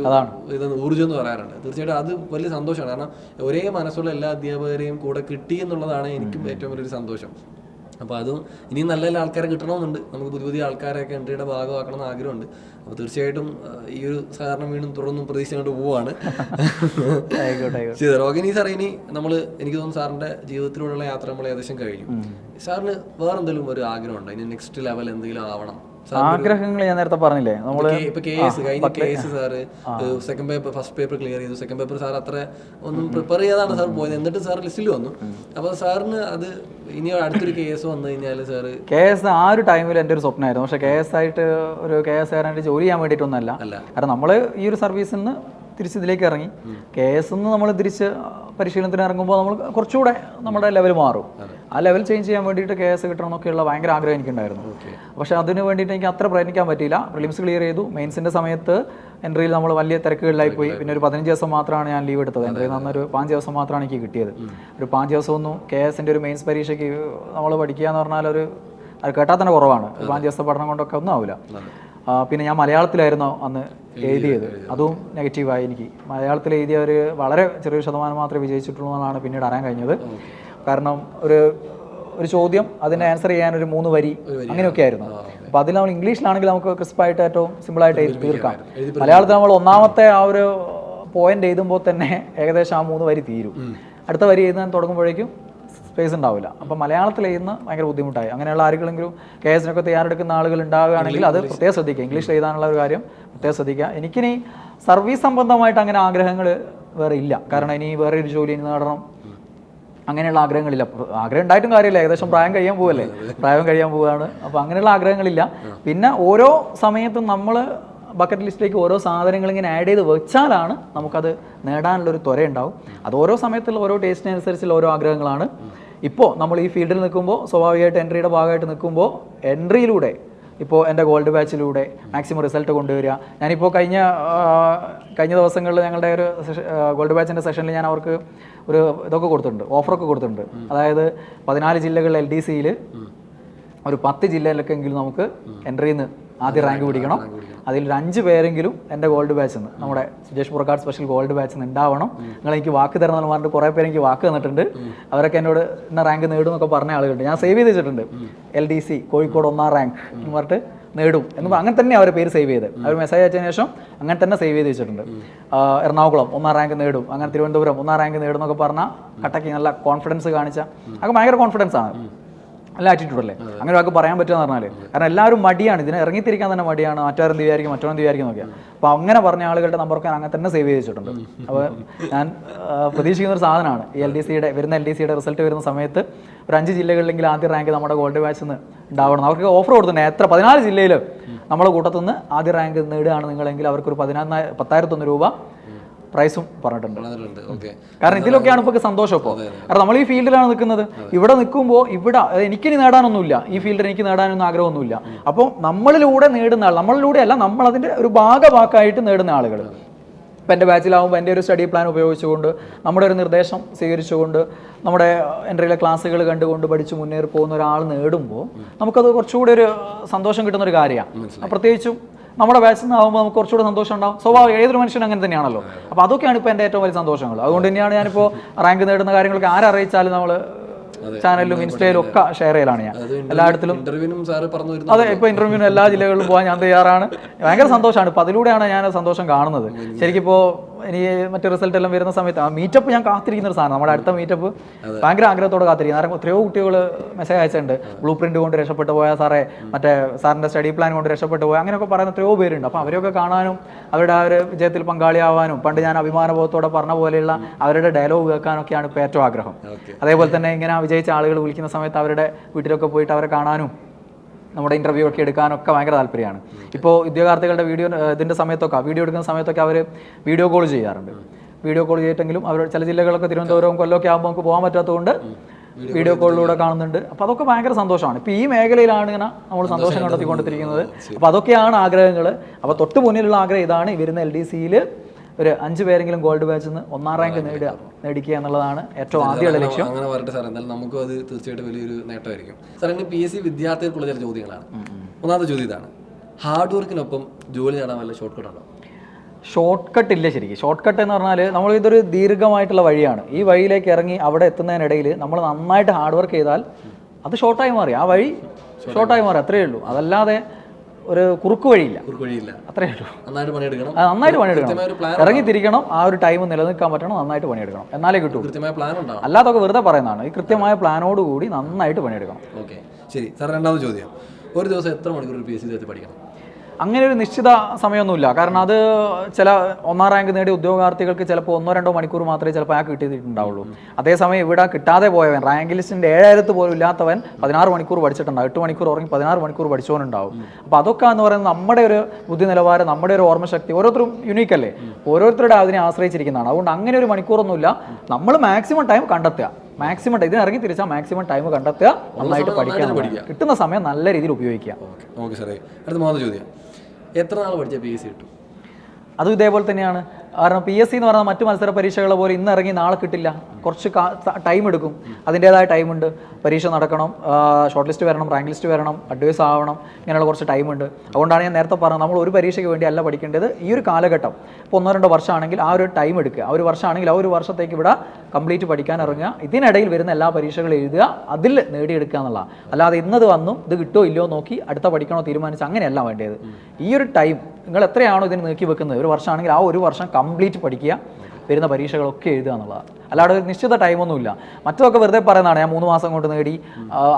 ഊർജ്ജം എന്ന് പറയാറുണ്ട്. തീർച്ചയായിട്ടും അത് വലിയ സന്തോഷമാണ്. കാരണം ഒരേ മനസ്സുള്ള എല്ലാ അധ്യാപകരെയും കൂടെ കിട്ടി എന്നുള്ളതാണ് എനിക്കും ഏറ്റവും വലിയൊരു സന്തോഷം. അപ്പോൾ അതും ഇനിയും നല്ല നല്ല ആൾക്കാരെ കിട്ടണമെന്നുണ്ട്. നമുക്ക് പുതിയ പുതിയ ആൾക്കാരെയൊക്കെ എൻട്രിയുടെ ഭാഗമാക്കണം എന്ന് ആഗ്രഹമുണ്ട്. അപ്പോൾ തീർച്ചയായിട്ടും ഈ ഒരു സഹകരണം വീണ്ടും തുടർന്നും പ്രതീക്ഷിച്ചുകൊണ്ട് പോവുകയാണ്. രോഹിണി സാർ, ഇനി നമ്മൾ എനിക്ക് തോന്നുന്നു സാറിൻ്റെ ജീവിതത്തിലൂടെയുള്ള യാത്ര നമ്മൾ ഏകദേശം കഴിഞ്ഞു. സാറിന് വേറെ എന്തെങ്കിലും ഒരു ആഗ്രഹമുണ്ടോ? ഇനി നെക്സ്റ്റ് ലെവൽ എന്തെങ്കിലും ആവണം? ആഗ്രഹങ്ങൾ ഞാൻ നേരത്തെ പറഞ്ഞില്ലേ, നമ്മള് ഇപ്പൊ കഴിഞ്ഞ case sir second paper first paper clear ചെയ്തു. സെക്കൻഡ് പേപ്പർ സാർ അത്ര ഒന്നും പ്രിപ്പയർ ചെയ്യാതാണ് സാർ പോയത്. എന്നിട്ട് സാർ ലിസ്റ്റിൽ വന്നു. അപ്പൊ സാറിന് അത് ഇനി അടുത്തൊരു കേസ് വന്നു കഴിഞ്ഞാൽ സാറ് കേസ് ആ ഒരു ടൈമിൽ എൻ്റെ ഒരു സ്വപ്നമായിരുന്നു. പക്ഷെ കേസ് ആയിട്ട് ഒരു കേസ് ആയിട്ട് ജോലി ചെയ്യാൻ വേണ്ടിയിട്ടൊന്നല്ല. കാരണം നമ്മൾ ഈ ഒരു സർവീസിൽ നിന്ന് തിരിച്ച് ഇതിലേക്ക് ഇറങ്ങി കേസിൽ നിന്ന് നമ്മൾ തിരിച്ച് പരിശീലനത്തിന് ഇറങ്ങുമ്പോൾ നമ്മൾ കുറച്ചുകൂടെ നമ്മുടെ ലെവൽ മാറും. ആ ലെവൽ ചേഞ്ച് ചെയ്യാൻ വേണ്ടിയിട്ട് കേസ് കിട്ടണം എന്നൊക്കെയുള്ള ഭയങ്കര ആഗ്രഹം എനിക്കുണ്ടായിരുന്നു. പക്ഷേ അതിന് വേണ്ടിയിട്ട് എനിക്ക് അത്ര പ്രയത്നിക്കാൻ പറ്റിയില്ല. പ്രിലിംസ് ക്ലിയർ ചെയ്തു. മെയിൻസിൻ്റെ സമയത്ത് എൻട്രിയിൽ നമ്മൾ വലിയ തിരക്കുകളിലായി പോയി. പിന്നെ ഒരു 15 ദിവസം മാത്രമാണ് ഞാൻ ലീവ് എടുത്തത്. എൻട്രിയിൽ നിന്നൊരു 5 ദിവസം മാത്രമാണ് എനിക്ക് കിട്ടിയത്. ഒരു 5 ദിവസമൊന്നും കേസിൻ്റെ ഒരു മെയിൻസ് പരീക്ഷയ്ക്ക് നമ്മൾ പഠിക്കുക എന്ന് പറഞ്ഞാൽ അത് കേട്ടാൽ തന്നെ കുറവാണ്. 5 ദിവസത്തെ പഠനം കൊണ്ടൊക്കെ ഒന്നും ആവില്ല. പിന്നെ ഞാൻ മലയാളത്തിലായിരുന്നു അന്ന് എഴുതിയത്. അതും നെഗറ്റീവായി. എനിക്ക് മലയാളത്തിൽ എഴുതിയവർ വളരെ ചെറിയൊരു ശതമാനം മാത്രമേ വിജയിച്ചിട്ടുള്ളൂ എന്നാണ് പിന്നീട് അറിയാൻ കഴിഞ്ഞത്. കാരണം ഒരു ചോദ്യം അതിൻ്റെ ആൻസർ ചെയ്യാൻ ഒരു 3 വരി അങ്ങനെയൊക്കെ ആയിരുന്നു. അപ്പോൾ അതിൽ നമ്മൾ ഇംഗ്ലീഷിലാണെങ്കിൽ നമുക്ക് ക്രിസ്പായിട്ട് ഏറ്റവും സിമ്പിളായിട്ട് എഴുതി തീർക്കാം. മലയാളത്തിൽ നമ്മൾ ഒന്നാമത്തെ ആ ഒരു പോയിന്റ് എഴുതുമ്പോൾ തന്നെ ഏകദേശം ആ 3 വരി തീരും. അടുത്ത വരി എഴുതാൻ തുടങ്ങുമ്പോഴേക്കും സ്പേസ് ഉണ്ടാവില്ല. അപ്പം മലയാളത്തിൽ എഴുതുന്ന ഭയങ്കര ബുദ്ധിമുട്ടായി. അങ്ങനെയുള്ള ആരെങ്കിലും കേസിനൊക്കെ തയ്യാറെടുക്കുന്ന ആളുകൾ ഉണ്ടാവുകയാണെങ്കിൽ അത് പ്രത്യേകം ശ്രദ്ധിക്കുക. ഇംഗ്ലീഷ് എഴുതാനുള്ള ഒരു കാര്യം പ്രത്യേകം ശ്രദ്ധിക്കുക. എനിക്കിനി സർവീസ് സംബന്ധമായിട്ട് അങ്ങനെ ആഗ്രഹങ്ങൾ വേറെ ഇല്ല. കാരണം ഇനി വേറെ ഒരു ജോലി നേടണം അങ്ങനെയുള്ള ആഗ്രഹങ്ങളില്ല. ആഗ്രഹം ഉണ്ടായിട്ടും കാര്യമില്ല, ഏകദേശം പ്രായം കഴിയാൻ പോവുകയാണ്. അപ്പോൾ അങ്ങനെയുള്ള ആഗ്രഹങ്ങളില്ല. പിന്നെ ഓരോ സമയത്തും നമ്മൾ ബക്കറ്റ് ലിസ്റ്റിലേക്ക് ഓരോ സാധനങ്ങൾ ഇങ്ങനെ ആഡ് ചെയ്ത് വെച്ചാലാണ് നമുക്കത് നേടാനുള്ളൊരു ത്വര ഉണ്ടാവും. അത് ഓരോ സമയത്തുള്ള ഓരോ ടേസ്റ്റിനനുസരിച്ചുള്ള ഓരോ ആഗ്രഹങ്ങളാണ്. ഇപ്പോൾ നമ്മൾ ഈ ഫീൽഡിൽ നിൽക്കുമ്പോൾ സ്വാഭാവികമായിട്ട് എൻട്രിയുടെ ഭാഗമായിട്ട് നിൽക്കുമ്പോൾ എൻട്രിയിലൂടെ ഇപ്പോൾ എൻ്റെ ഗോൾഡ് ബാച്ചിലൂടെ മാക്സിമം റിസൾട്ട് കൊണ്ടുവരിക. ഞാനിപ്പോൾ കഴിഞ്ഞ ദിവസങ്ങളിൽ ഞങ്ങളുടെ ഒരു ഗോൾഡ് ബാച്ചിൻ്റെ സെഷനിൽ ഞാൻ അവർക്ക് ഒരു ഇതൊക്കെ കൊടുത്തിട്ടുണ്ട്, ഓഫറൊക്കെ കൊടുത്തിട്ടുണ്ട്. അതായത് 14 ജില്ലകളിൽ LDCയിൽ ഒരു 10 ജില്ലയിലൊക്കെങ്കിലും നമുക്ക് എൻട്രിയിൽ നിന്ന് ആദ്യം റാങ്ക് പിടിക്കണം. അതിലൊരു 5 പേരെങ്കിലും എൻ്റെ ഗോൾഡ് ബാച്ചിൽ നിന്ന്, നമ്മുടെ സുജേഷ് പുറക്കാട് സ്പെഷ്യൽ ഗോൾഡ് ബാച്ചിൽ നിന്ന് ഉണ്ടാവണം. നിങ്ങൾ എനിക്ക് വാക്ക് തരണം എന്ന് പറഞ്ഞിട്ട് കുറേ പേര് എനിക്ക് വാക്ക് തന്നിട്ടുണ്ട്. അവരൊക്കെ എന്നോട് ഇന്ന റാങ്ക് നേടും എന്നൊക്കെ പറഞ്ഞ ആളുകളുണ്ട്. ഞാൻ സേവ് ചെയ്ത് വെച്ചിട്ടുണ്ട്. LDC കോഴിക്കോട് 1ാം റാങ്ക് എന്ന് പറഞ്ഞിട്ട് നേടും എന്ന് അങ്ങനെ തന്നെ അവരെ പേര് സേവ് ചെയ്ത് അവർ മെസ്സേജ് അയച്ചതിന് ശേഷം അങ്ങനെ തന്നെ സേവ് ചെയ്ത് വെച്ചിട്ടുണ്ട്. എറണാകുളം 1ാം റാങ്ക് നേടും, അങ്ങനെ തിരുവനന്തപുരം 1ാം റാങ്ക് നേടും എന്നൊക്കെ പറഞ്ഞാൽ കട്ടക്ക് നല്ല കോൺഫിഡൻസ് കാണിച്ച അതൊക്കെ ഭയങ്കര കോൺഫിഡൻസ് ആണ്. നല്ല ആറ്റിറ്റ്യൂഡ് അല്ലേ? അങ്ങനെ ഒരാൾക്ക് പറയാൻ പറ്റുമെന്ന് പറഞ്ഞാൽ, കാരണം എല്ലാവരും മടിയാണ്, ഇതിനെ ഇറങ്ങിത്തിരിക്കാൻ തന്നെ മടിയാണ്. മറ്റോരെന്ത് വിചാരിക്കും നോക്കിയാൽ. അപ്പോൾ അങ്ങനെ പറഞ്ഞ ആളുകളുടെ നമ്പറൊക്കെ അങ്ങനെ തന്നെ സേവ് ചെയ്ത് വെച്ചിട്ടുണ്ട്. അപ്പോൾ ഞാൻ പ്രതീക്ഷിക്കുന്ന ഒരു സാധനമാണ് ഈ വരുന്ന LDCയുടെ റിസൾട്ട് വരുന്ന സമയത്ത് ഒരു 5 ജില്ലകളിലെങ്കിൽ ആദ്യ റാങ്ക് നമ്മുടെ ഗോൾഡ് ബാച്ചിൽ നിന്ന് ഉണ്ടാവണം. അവർക്ക് ഓഫർ കൊടുത്തിട്ടുണ്ട്. 14 ജില്ലയിൽ നമ്മുടെ കൂട്ടത്തു നിന്ന് ആദ്യ റാങ്ക് നേടുകയാണ് നിങ്ങളെങ്കിൽ അവർക്കൊരു 10,001 രൂപ പ്രൈസും പറഞ്ഞിട്ടുണ്ട്. കാരണം ഇതിലൊക്കെയാണ് ഇപ്പോൾ സന്തോഷം. ഇപ്പോൾ കാരണം നമ്മൾ ഈ ഫീൽഡിലാണ് നിൽക്കുന്നത്. ഇവിടെ നിൽക്കുമ്പോൾ എനിക്കിനി നേടാനൊന്നുമില്ല, ഈ ഫീൽഡിൽ എനിക്ക് നേടാനൊന്നും ആഗ്രഹമൊന്നുമില്ല. അപ്പോൾ നമ്മളിലൂടെ നേടുന്ന നമ്മളിലൂടെ അല്ല, നമ്മളതിൻ്റെ ഒരു ഭാഗമാക്കായിട്ട് നേടുന്ന ആളുകൾ. ഇപ്പം എൻ്റെ ബാച്ചിലാവുമ്പോൾ എൻ്റെ ഒരു സ്റ്റഡി പ്ലാൻ ഉപയോഗിച്ചുകൊണ്ട് നമ്മുടെ ഒരു നിർദ്ദേശം സ്വീകരിച്ചുകൊണ്ട് നമ്മുടെ എൻട്രിയിലെ ക്ലാസ്സുകൾ കണ്ടുകൊണ്ട് പഠിച്ച് മുന്നേറി പോകുന്ന ഒരാൾ നേടുമ്പോൾ നമുക്കത് കുറച്ചുകൂടി ഒരു സന്തോഷം കിട്ടുന്നൊരു കാര്യമാണ്. പ്രത്യേകിച്ചും നമ്മുടെ ബാച്ചിൽ നിന്നാകുമ്പോൾ നമുക്ക് കുറച്ചുകൂടെ സന്തോഷം ഉണ്ടാവും. സ്വാഭാവികം, ഏതൊരു മനുഷ്യനും അങ്ങനെ തന്നെയാണല്ലോ. അപ്പോൾ അതൊക്കെയാണ് ഇപ്പോൾ എൻ്റെ ഏറ്റവും വലിയ സന്തോഷങ്ങൾ. അതുകൊണ്ട് തന്നെയാണ് ഞാനിപ്പോൾ റാങ്ക് നേടുന്ന കാര്യങ്ങളൊക്കെ ആരറിയിച്ചാലും നമ്മൾ ചാനലിലും ഇൻസ്റ്റയിലും ഒക്കെ ഷെയർ ചെയ്യലാണ് ഞാൻ എല്ലായിടത്തിലും. അതെ, ഇപ്പോൾ ഇന്റർവ്യൂവിനും എല്ലാ ജില്ലകളിലും പോകാൻ ഞാൻ തയ്യാറാണ്. ഭയങ്കര സന്തോഷമാണ്. ഇപ്പോൾ അതിലൂടെയാണ് ഞാൻ സന്തോഷം കാണുന്നത്. ശരിക്കിപ്പോൾ എനിക്ക് മറ്റു റിസൾട്ട് എല്ലാം വരുന്ന സമയത്ത് ആ മീറ്റപ്പ് ഞാൻ കാത്തിരിക്കുന്ന ഒരു സാധനം. നമ്മുടെ അടുത്ത മീറ്റപ്പ് ഭയങ്കര ആഗ്രഹത്തോടെ കാത്തിരിക്കുന്നത്. കാരണം എത്രയോ കുട്ടികൾ മെസ്സേജ് അയച്ചിട്ടുണ്ട്, ബ്ലൂ പ്രിന്റ് കൊണ്ട് രക്ഷപ്പെട്ടു പോയ സാറേ, മറ്റേ സാറിൻ്റെ സ്റ്റഡി പ്ലാൻ കൊണ്ട് രക്ഷപ്പെട്ടു പോയ, അങ്ങനെയൊക്കെ പറയുന്ന എത്രയോ പേരുണ്ട്. അപ്പോൾ അവരെയൊക്കെ കാണാനും അവരുടെ ആ ഒരു വിജയത്തിൽ പങ്കാളിയാവാനും പണ്ട് ഞാൻ അഭിമാനബോധത്തോടെ പറഞ്ഞ പോലെയുള്ള അവരുടെ ഡയലോഗ് കേൾക്കാനൊക്കെയാണ് ഇപ്പോൾ ഏറ്റവും ആഗ്രഹം. അതേപോലെ തന്നെ ഇങ്ങനെ വിജയിച്ച ആളുകൾ വിളിക്കുന്ന സമയത്ത് അവരുടെ വീട്ടിലൊക്കെ പോയിട്ട് അവരെ കാണാനും നമ്മുടെ ഇൻ്റർവ്യൂ ഒക്കെ എടുക്കാനൊക്കെ ഭയങ്കര താല്പര്യമാണ്. ഇപ്പോൾ ഉദ്യോഗാർത്ഥികളുടെ ഇതിൻ്റെ സമയത്തൊക്കെ വീഡിയോ എടുക്കുന്ന സമയത്തൊക്കെ അവർ വീഡിയോ കോൾ ചെയ്യാറുണ്ട്. വീഡിയോ കോൾ ചെയ്തിട്ടെങ്കിലും അവർ ചില ജില്ലകളൊക്കെ തിരുവനന്തപുരവും കൊല്ലമൊക്കെ ആകുമ്പോൾ നമുക്ക് പോകാൻ പറ്റാത്തതുകൊണ്ട് വീഡിയോ കോളിലൂടെ കാണുന്നുണ്ട്. അപ്പോൾ അതൊക്കെ ഭയങ്കര സന്തോഷമാണ്. ഇപ്പോൾ ഈ മേഖലയിലാണ് ഇങ്ങനെ നമ്മൾ സന്തോഷം കണ്ടെത്തിക്കൊണ്ടിരിക്കുന്നത്. അപ്പോൾ അതൊക്കെയാണ് ആഗ്രഹങ്ങൾ. അപ്പോൾ തൊട്ട് മുന്നിലുള്ള ആഗ്രഹം ഇതാണ്, വരുന്ന LDCയിൽ ഒരു 5 പേരെങ്കിലും ഗോൾഡ് ബാച്ചിൽ നിന്ന് 1ാം റാങ്ക് നേടിക്കുക എന്നുള്ളതാണ് ഏറ്റവും ആദ്യമുള്ള ലക്ഷ്യം. അങ്ങനെ വരട്ടെ സാർ, എന്തായാലും നമുക്കും അത് തീർച്ചയായിട്ടും വലിയൊരു നേട്ടമായിരിക്കും. സാർ, ഇനി PSC വിദ്യാർത്ഥികൾക്കുള്ള ചില ചോദ്യങ്ങളാണ്. ഒന്നാമത്തെ ചോദ്യം ഇതാണ്: ഹാർഡ് വർക്കിനൊപ്പം ജോലി നേടാൻ വല്ല ഷോർട്ട് കട്ട് ഉണ്ടോ? ഷോർട്ട് കട്ട് ഇല്ല. ശരിക്കും ഷോർട്ട് കട്ട് എന്ന് പറഞ്ഞാൽ ഇതൊരു ദീർഘമായിട്ടുള്ള വഴിയാണ്. ഈ വഴിയിലേക്ക് ഇറങ്ങി അവിടെ എത്തുന്നതിനിടയിൽ നമ്മൾ നന്നായിട്ട് ഹാർഡ് വർക്ക് ചെയ്താൽ അത് ഷോർട്ടായി മാറി, ആ വഴി ഷോർട്ടായി മാറി, അത്രയേ ഉള്ളൂ. അതല്ലാതെ ഒരു കുറുക്ക് വഴിയില്ല, അത്രയേ ഉള്ളൂ. നന്നായിട്ട് പണിയെടുക്കണം, ഇറങ്ങി തിരിക്കണം, ആ ഒരു ടൈം നിലനിൽക്കാൻ പറ്റണം, നന്നായിട്ട് പണിയെടുക്കണം, എന്നാലേ കിട്ടൂ. അല്ലാതൊക്കെ വെറുതെ പറയുന്നതാണ്. ഈ കൃത്യമായ പ്ലാനോടുകൂടി നന്നായിട്ട് പണിയെടുക്കണം. ഓക്കെ, ശരി സാർ. രണ്ടാമത് ചോദ്യം, ഒരു ദിവസം എത്ര മണിക്കൂർ PSC പഠിക്കണം? അങ്ങനെ ഒരു നിശ്ചിത സമയമൊന്നുമില്ല. കാരണം അത് ചില 1ാം റാങ്ക് നേടിയ ഉദ്യോഗാർത്ഥികൾക്ക് ചിലപ്പോൾ 1-2 മണിക്കൂർ മാത്രമേ ചിലപ്പോൾ ആ കിട്ടിയിട്ടുണ്ടാവുള്ളൂ. അതേസമയം ഇവിടെ കിട്ടാതെ പോയവൻ, റാങ്ക് ലിസ്റ്റിൻ്റെ 7,000 പോലും ഇല്ലാത്തവൻ 16 മണിക്കൂർ പഠിച്ചിട്ടുണ്ടാവും. 8 മണിക്കൂർ ഉറങ്ങി 16 മണിക്കൂർ പഠിച്ചവനുണ്ടാവും. അപ്പോൾ അതൊക്കെ എന്ന് പറയുന്നത് നമ്മുടെ ഒരു ബുദ്ധി നിലവാരം, നമ്മുടെ ഒരു ഓർമ്മശക്തി, ഓരോരുത്തരും യുണീക്ക് അല്ലേ, ഓരോരുത്തരുടെ അതിനെ ആശ്രയിച്ചിരിക്കുന്നതാണ്. അതുകൊണ്ട് അങ്ങനെ ഒരു മണിക്കൂറൊന്നുമില്ല. നമ്മൾ മാക്സിമം ടൈം കണ്ടെത്തുക, മാക്സിമം ഇതിന് ഇറങ്ങി തിരിച്ചാൽ മാക്സിമം ടൈം കണ്ടെത്തുക, നന്നായിട്ട് പഠിക്കാൻ, കിട്ടുന്ന സമയം നല്ല രീതിയിൽ ഉപയോഗിക്കുക. ഓക്കെ സാറേ. അടുത്ത 3ാമത്തെ ചോദ്യം, എത്ര നാൾ പഠിച്ചാൽ PSC കിട്ടും? അതും ഇതേപോലെ തന്നെയാണ്. കാരണം PSC എന്ന് പറഞ്ഞാൽ മറ്റു മത്സര പരീക്ഷകളെ പോലെ ഇന്ന് ഇറങ്ങി നാളെ കിട്ടില്ല. കുറച്ച് ടൈം എടുക്കും, അതിൻ്റേതായ ടൈമുണ്ട്. പരീക്ഷ നടക്കണം, ഷോർട്ട് ലിസ്റ്റ് വരണം, റാങ്ക് ലിസ്റ്റ് വരണം, അഡ്വൈസ് ആവണം, ഇങ്ങനെയുള്ള കുറച്ച് ടൈമുണ്ട്. അതുകൊണ്ടാണ് ഞാൻ നേരത്തെ പറഞ്ഞത്, നമ്മൾ ഒരു പരീക്ഷയ്ക്ക് വേണ്ടി അല്ല പഠിക്കേണ്ടത്. ഈ ഒരു കാലഘട്ടം ഇപ്പോൾ 1-2 വർഷമാണെങ്കിൽ ആ ഒരു ടൈം എടുക്കുക. ആ ഒരു വർഷമാണെങ്കിൽ ആ ഒരു വർഷത്തേക്ക് ഇവിടെ കംപ്ലീറ്റ് പഠിക്കാൻ ഇറങ്ങുക. ഇതിനിടയിൽ വരുന്ന എല്ലാ പരീക്ഷകളും എഴുതുക, അതിൽ നേടിയെടുക്കുക എന്നുള്ള. അല്ലാതെ ഇന്നത് വന്നും ഇത് കിട്ടുമോ ഇല്ലയോ നോക്കി അടുത്ത പഠിക്കണോ തീരുമാനിച്ച് അങ്ങനെയല്ല വേണ്ടത്. ഈ ഒരു ടൈം നിങ്ങൾ എത്രയാണോ ഇതിന് നീക്കി വെക്കുന്നത്, ഒരു വർഷമാണെങ്കിൽ ആ ഒരു വർഷം കംപ്ലീറ്റ് പഠിക്കുക, വരുന്ന പരീക്ഷകളൊക്കെ എഴുതുക എന്നുള്ളതാണ്. അല്ലാതെ ഒരു നിശ്ചിത ടൈമൊന്നുമില്ല. മറ്റതൊക്കെ വെറുതെ പറയുന്നതാണ്, ഞാൻ 3 മാസം കൊണ്ട് നേടി,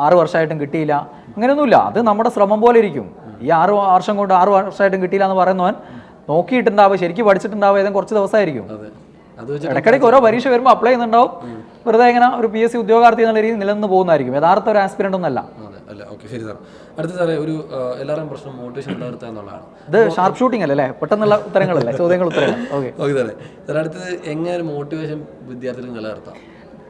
6 വർഷമായിട്ടും കിട്ടിയില്ല, അങ്ങനെയൊന്നുമില്ല. അത് നമ്മുടെ ശ്രമം പോലെ ഇരിക്കും. ഈ 6 വർഷം കൊണ്ട് 6 വർഷമായിട്ടും കിട്ടിയില്ല എന്ന് പറയുന്നവൻ നോക്കിയിട്ടുണ്ടാവുക, ശരിക്കും പഠിച്ചിട്ടുണ്ടാവുക ഏതെങ്കിലും കുറച്ച് ദിവസമായിരിക്കും. ഇടയ്ക്കിടയ്ക്ക് ഓരോ പരീക്ഷ വരുമ്പോൾ അപ്ലൈ ചെയ്യുന്നുണ്ടാവും. വെറുതെ ഇങ്ങനെ ഒരു PSC ഉദ്യോഗാർത്ഥി എന്നുള്ള രീതിയിൽ നിലനിന്ന് പോകുന്നതായിരിക്കും. യഥാർത്ഥ ഒരു ആസ്പിരൻ്റ് ഒന്നല്ല. ഓക്കെ, ശരി സാർ. അടുത്ത സാറേ, ഒരു എല്ലാവരും പ്രശ്നം മോട്ടിവേഷൻ നിലനിർത്തുക എന്നുള്ളതാണ്. ഇത് ഷാർപ്പ് ഷൂട്ടിംഗ് അല്ലേ, പെട്ടെന്നുള്ള ഉത്തരങ്ങളല്ലേ, ചോദ്യങ്ങൾ ഉത്തരങ്ങൾ. ഓക്കെ സാറേ. സാർ, അടുത്തത് എങ്ങനെ മോട്ടിവേഷൻ വിദ്യാർത്ഥികൾ നിലനിർത്താം?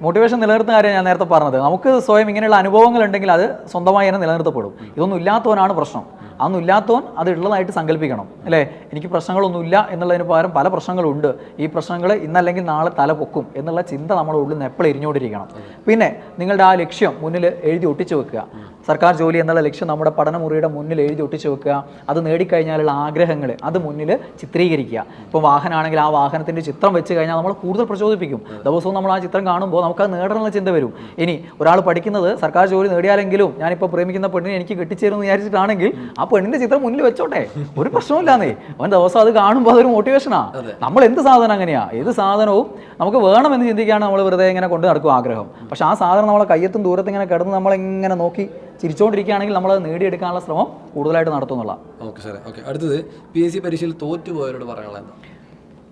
മോട്ടിവേഷൻ നിലനിർത്തുന്ന കാര്യം ഞാൻ നേരത്തെ പറഞ്ഞത്. നമുക്ക് സ്വയം ഇങ്ങനെയുള്ള അനുഭവങ്ങൾ ഉണ്ടെങ്കിൽ അത് സ്വന്തമായി തന്നെ നിലനിർത്തപ്പെടും. ഇതൊന്നും ഇല്ലാത്തവനാണ് പ്രശ്നം. അതൊന്നും ഇല്ലാത്തവൻ അത് ഉള്ളതായിട്ട് സങ്കല്പിക്കണം, അല്ലേ? എനിക്ക് പ്രശ്നങ്ങളൊന്നുമില്ല എന്നുള്ളതിന് പകരം പല പ്രശ്നങ്ങളുണ്ട്, ഈ പ്രശ്നങ്ങൾ ഇന്നല്ലെങ്കിൽ നാളെ തല പൊക്കും എന്നുള്ള ചിന്ത നമ്മുടെ ഉള്ളിൽ നിന്ന് എപ്പോഴും എരിഞ്ഞുകൊണ്ടിരിക്കണം. പിന്നെ നിങ്ങളുടെ ആ ലക്ഷ്യം മുന്നിൽ എഴുതി ഒട്ടിച്ചു വെക്കുക. സർക്കാർ ജോലി എന്നുള്ള ലക്ഷ്യം നമ്മുടെ പഠനമുറിയുടെ മുന്നിൽ എഴുതി ഒട്ടിച്ചു വെക്കുക. അത് നേടിക്കഴിഞ്ഞാലുള്ള ആഗ്രഹങ്ങൾ അത് മുന്നിൽ ചിത്രീകരിക്കുക. ഇപ്പോൾ വാഹനമാണെങ്കിൽ ആ വാഹനത്തിൻ്റെ ചിത്രം വെച്ച് കഴിഞ്ഞാൽ നമ്മൾ കൂടുതൽ പ്രചോദിപ്പിക്കും. ദിവസവും നമ്മൾ ആ ചിത്രം കാണുമ്പോൾ നമുക്കത് നേടണമെന്നുള്ള ചിന്ത വരും. ഇനി ഒരാൾ പഠിക്കുന്നത് സർക്കാർ ജോലി നേടിയാലെങ്കിലും ഞാനിപ്പോൾ പ്രേമിക്കുന്ന പെണ്ണിനെ എനിക്ക് കെട്ടിച്ചേരുമെന്ന് വിചാരിച്ചിട്ടാണെങ്കിൽ ആ പെണ്ണിൻ്റെ ചിത്രം മുന്നിൽ വെച്ചോട്ടെ, ഒരു പ്രശ്നമില്ലാന്നേ. അവൻ ദിവസം അത് കാണുമ്പോൾ അതൊരു മോട്ടിവേഷനാണ്. നമ്മൾ എന്ത് സാധനം അങ്ങനെയാണ്, ഏത് സാധനവും നമുക്ക് വേണമെന്ന് ചിന്തിക്കുകയാണ് നമ്മൾ വെറുതെ ഇങ്ങനെ കൊണ്ട് നടക്കും ആഗ്രഹം. പക്ഷെ ആ സാധനം നമ്മളെ കയ്യെത്തും ദൂരത്ത് ഇങ്ങനെ കിടന്ന് നമ്മളിങ്ങനെ നോക്കി ചിരിച്ചുകൊണ്ടിരിക്കുകയാണെങ്കിൽ നമ്മളത് നേടിയെടുക്കാനുള്ള ശ്രമം കൂടുതലായിട്ട് നടത്തുന്നുള്ള. ഓക്കെ സാറേ. ഓക്കെ, അടുത്തത് PSC പരീക്ഷയിൽ തോറ്റുപോയവരോട് പറയാനുള്ളത് എന്താ?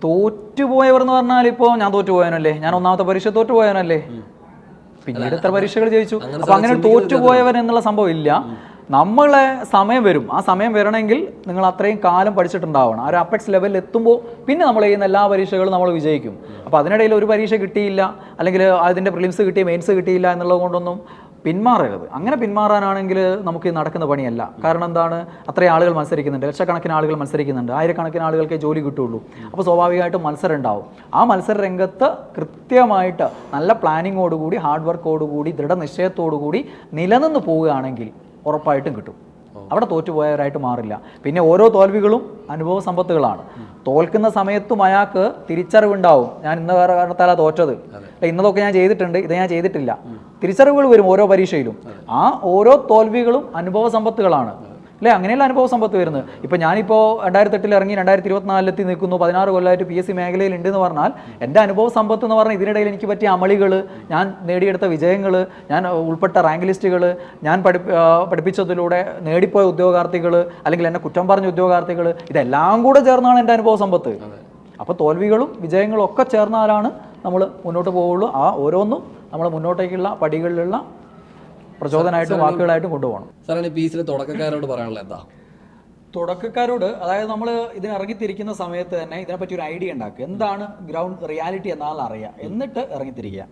തോറ്റുപോയവർ എന്ന് പറഞ്ഞാൽ ഇപ്പോൾ ഞാൻ തോറ്റുപോയവനല്ലേ, ഞാൻ 1ാമത്തെ പരീക്ഷ തോറ്റുപോയവനല്ലേ, പിന്നീട് എത്ര പരീക്ഷകൾ ജയിച്ചു. അപ്പോൾ അങ്ങനെ തോറ്റുപോയവൻ എന്നുള്ള സംഭവം ഇല്ല. നമ്മളെ സമയം വരും, ആ സമയം വരണമെങ്കിൽ നിങ്ങൾ അത്രയും കാലം പഠിച്ചിട്ടുണ്ടാവണം. ആ ഒരു അപ്പെക്സ് ലെവലിൽ എത്തുമ്പോൾ പിന്നെ നമ്മൾ ചെയ്യുന്ന എല്ലാ പരീക്ഷകളും നമ്മൾ വിജയിക്കും. അപ്പോൾ അതിനിടയിൽ ഒരു പരീക്ഷ കിട്ടിയില്ല, അല്ലെങ്കിൽ അതിൻ്റെ പ്രിലിംസ് കിട്ടി മെയിൻസ് കിട്ടിയില്ല എന്നുള്ളത് കൊണ്ടൊന്നും പിന്മാറരുത്. അങ്ങനെ പിന്മാറാനാണെങ്കിൽ നമുക്ക് നടക്കുന്ന പണിയല്ല. കാരണം എന്താണ്, അത്രയും ആളുകൾ മത്സരിക്കുന്നുണ്ട്, ലക്ഷക്കണക്കിന് ആളുകൾ മത്സരിക്കുന്നുണ്ട്, ആയിരക്കണക്കിന് ആളുകൾക്കേ ജോലി കിട്ടുള്ളൂ. അപ്പോൾ സ്വാഭാവികമായിട്ടും മത്സരം ഉണ്ടാവും. ആ മത്സര രംഗത്ത് കൃത്യമായിട്ട് നല്ല പ്ലാനിങ്ങോടുകൂടി, ഹാർഡ് വർക്കോടുകൂടി, ദൃഢനിശ്ചയത്തോടുകൂടി നിലനിന്ന് പോവുകയാണെങ്കിൽ ഉറപ്പായിട്ടും കിട്ടും. അവിടെ തോറ്റുപോയവരായിട്ട് മാറില്ല. പിന്നെ ഓരോ തോൽവികളും അനുഭവ സമ്പത്തുകളാണ്. തോൽക്കുന്ന സമയത്തും അയാൾക്ക് തിരിച്ചറിവുണ്ടാവും, ഞാൻ ഇന്ന വേറെ കാരണത്താലാണ് തോറ്റത്, ഇന്നതൊക്കെ ഞാൻ ചെയ്തിട്ടുണ്ട്, ഇത് ഞാൻ ചെയ്തിട്ടില്ല. തിരിച്ചറിവുകൾ വരും ഓരോ പരീക്ഷയിലും. ആ ഓരോ തോൽവികളും അനുഭവ സമ്പത്തുകളാണ്, അല്ലേ? അങ്ങനെയുള്ള അനുഭവ സമ്പത്ത് വരുന്നത്. ഇപ്പോൾ ഞാനിപ്പോൾ 2008 ഇറങ്ങി 2024 നിൽക്കുന്നു, 16 കൊല്ലമായിട്ട് PSC മേഖലയിൽ ഉണ്ടെന്ന് പറഞ്ഞാൽ എൻ്റെ അനുഭവ സമ്പത്ത് എന്ന് പറഞ്ഞാൽ ഇതിനിടയിൽ എനിക്ക് പറ്റിയ അമളികൾ, ഞാൻ നേടിയെടുത്ത വിജയങ്ങൾ, ഞാൻ ഉൾപ്പെട്ട റാങ്ക് ലിസ്റ്റുകൾ, ഞാൻ പഠിപ്പിച്ചതിലൂടെ നേടിപ്പോയ ഉദ്യോഗാർത്ഥികൾ, അല്ലെങ്കിൽ എന്നെ കുറ്റം പറഞ്ഞ ഉദ്യോഗാർത്ഥികൾ, ഇതെല്ലാം കൂടെ ചേർന്നാണ് എൻ്റെ അനുഭവ സമ്പത്ത്. അപ്പോൾ തോൽവികളും വിജയങ്ങളും ഒക്കെ ചേർന്നാലാണ് നമ്മൾ മുന്നോട്ട് പോവുള്ളൂ. ആ ഓരോന്നും നമ്മൾ മുന്നോട്ടേക്കുള്ള പടികളിലുള്ള പ്രചോദനമായിട്ടും വാക്കുകളായിട്ടും കൊണ്ടുപോകണം. സാറാണ് PSC തുടക്കക്കാരോട് പറയാനുള്ളത് എന്താ? തുടക്കക്കാരോട്, അതായത് നമ്മൾ ഇതിനിറങ്ങിത്തിരിക്കുന്ന സമയത്ത് തന്നെ ഇതിനെപ്പറ്റി ഒരു ഐഡിയ ഉണ്ടാക്കുക. എന്താണ് ഗ്രൗണ്ട് റിയാലിറ്റി എന്നാണ് അറിയുക, എന്നിട്ട് ഇറങ്ങിത്തിരിക്കുക.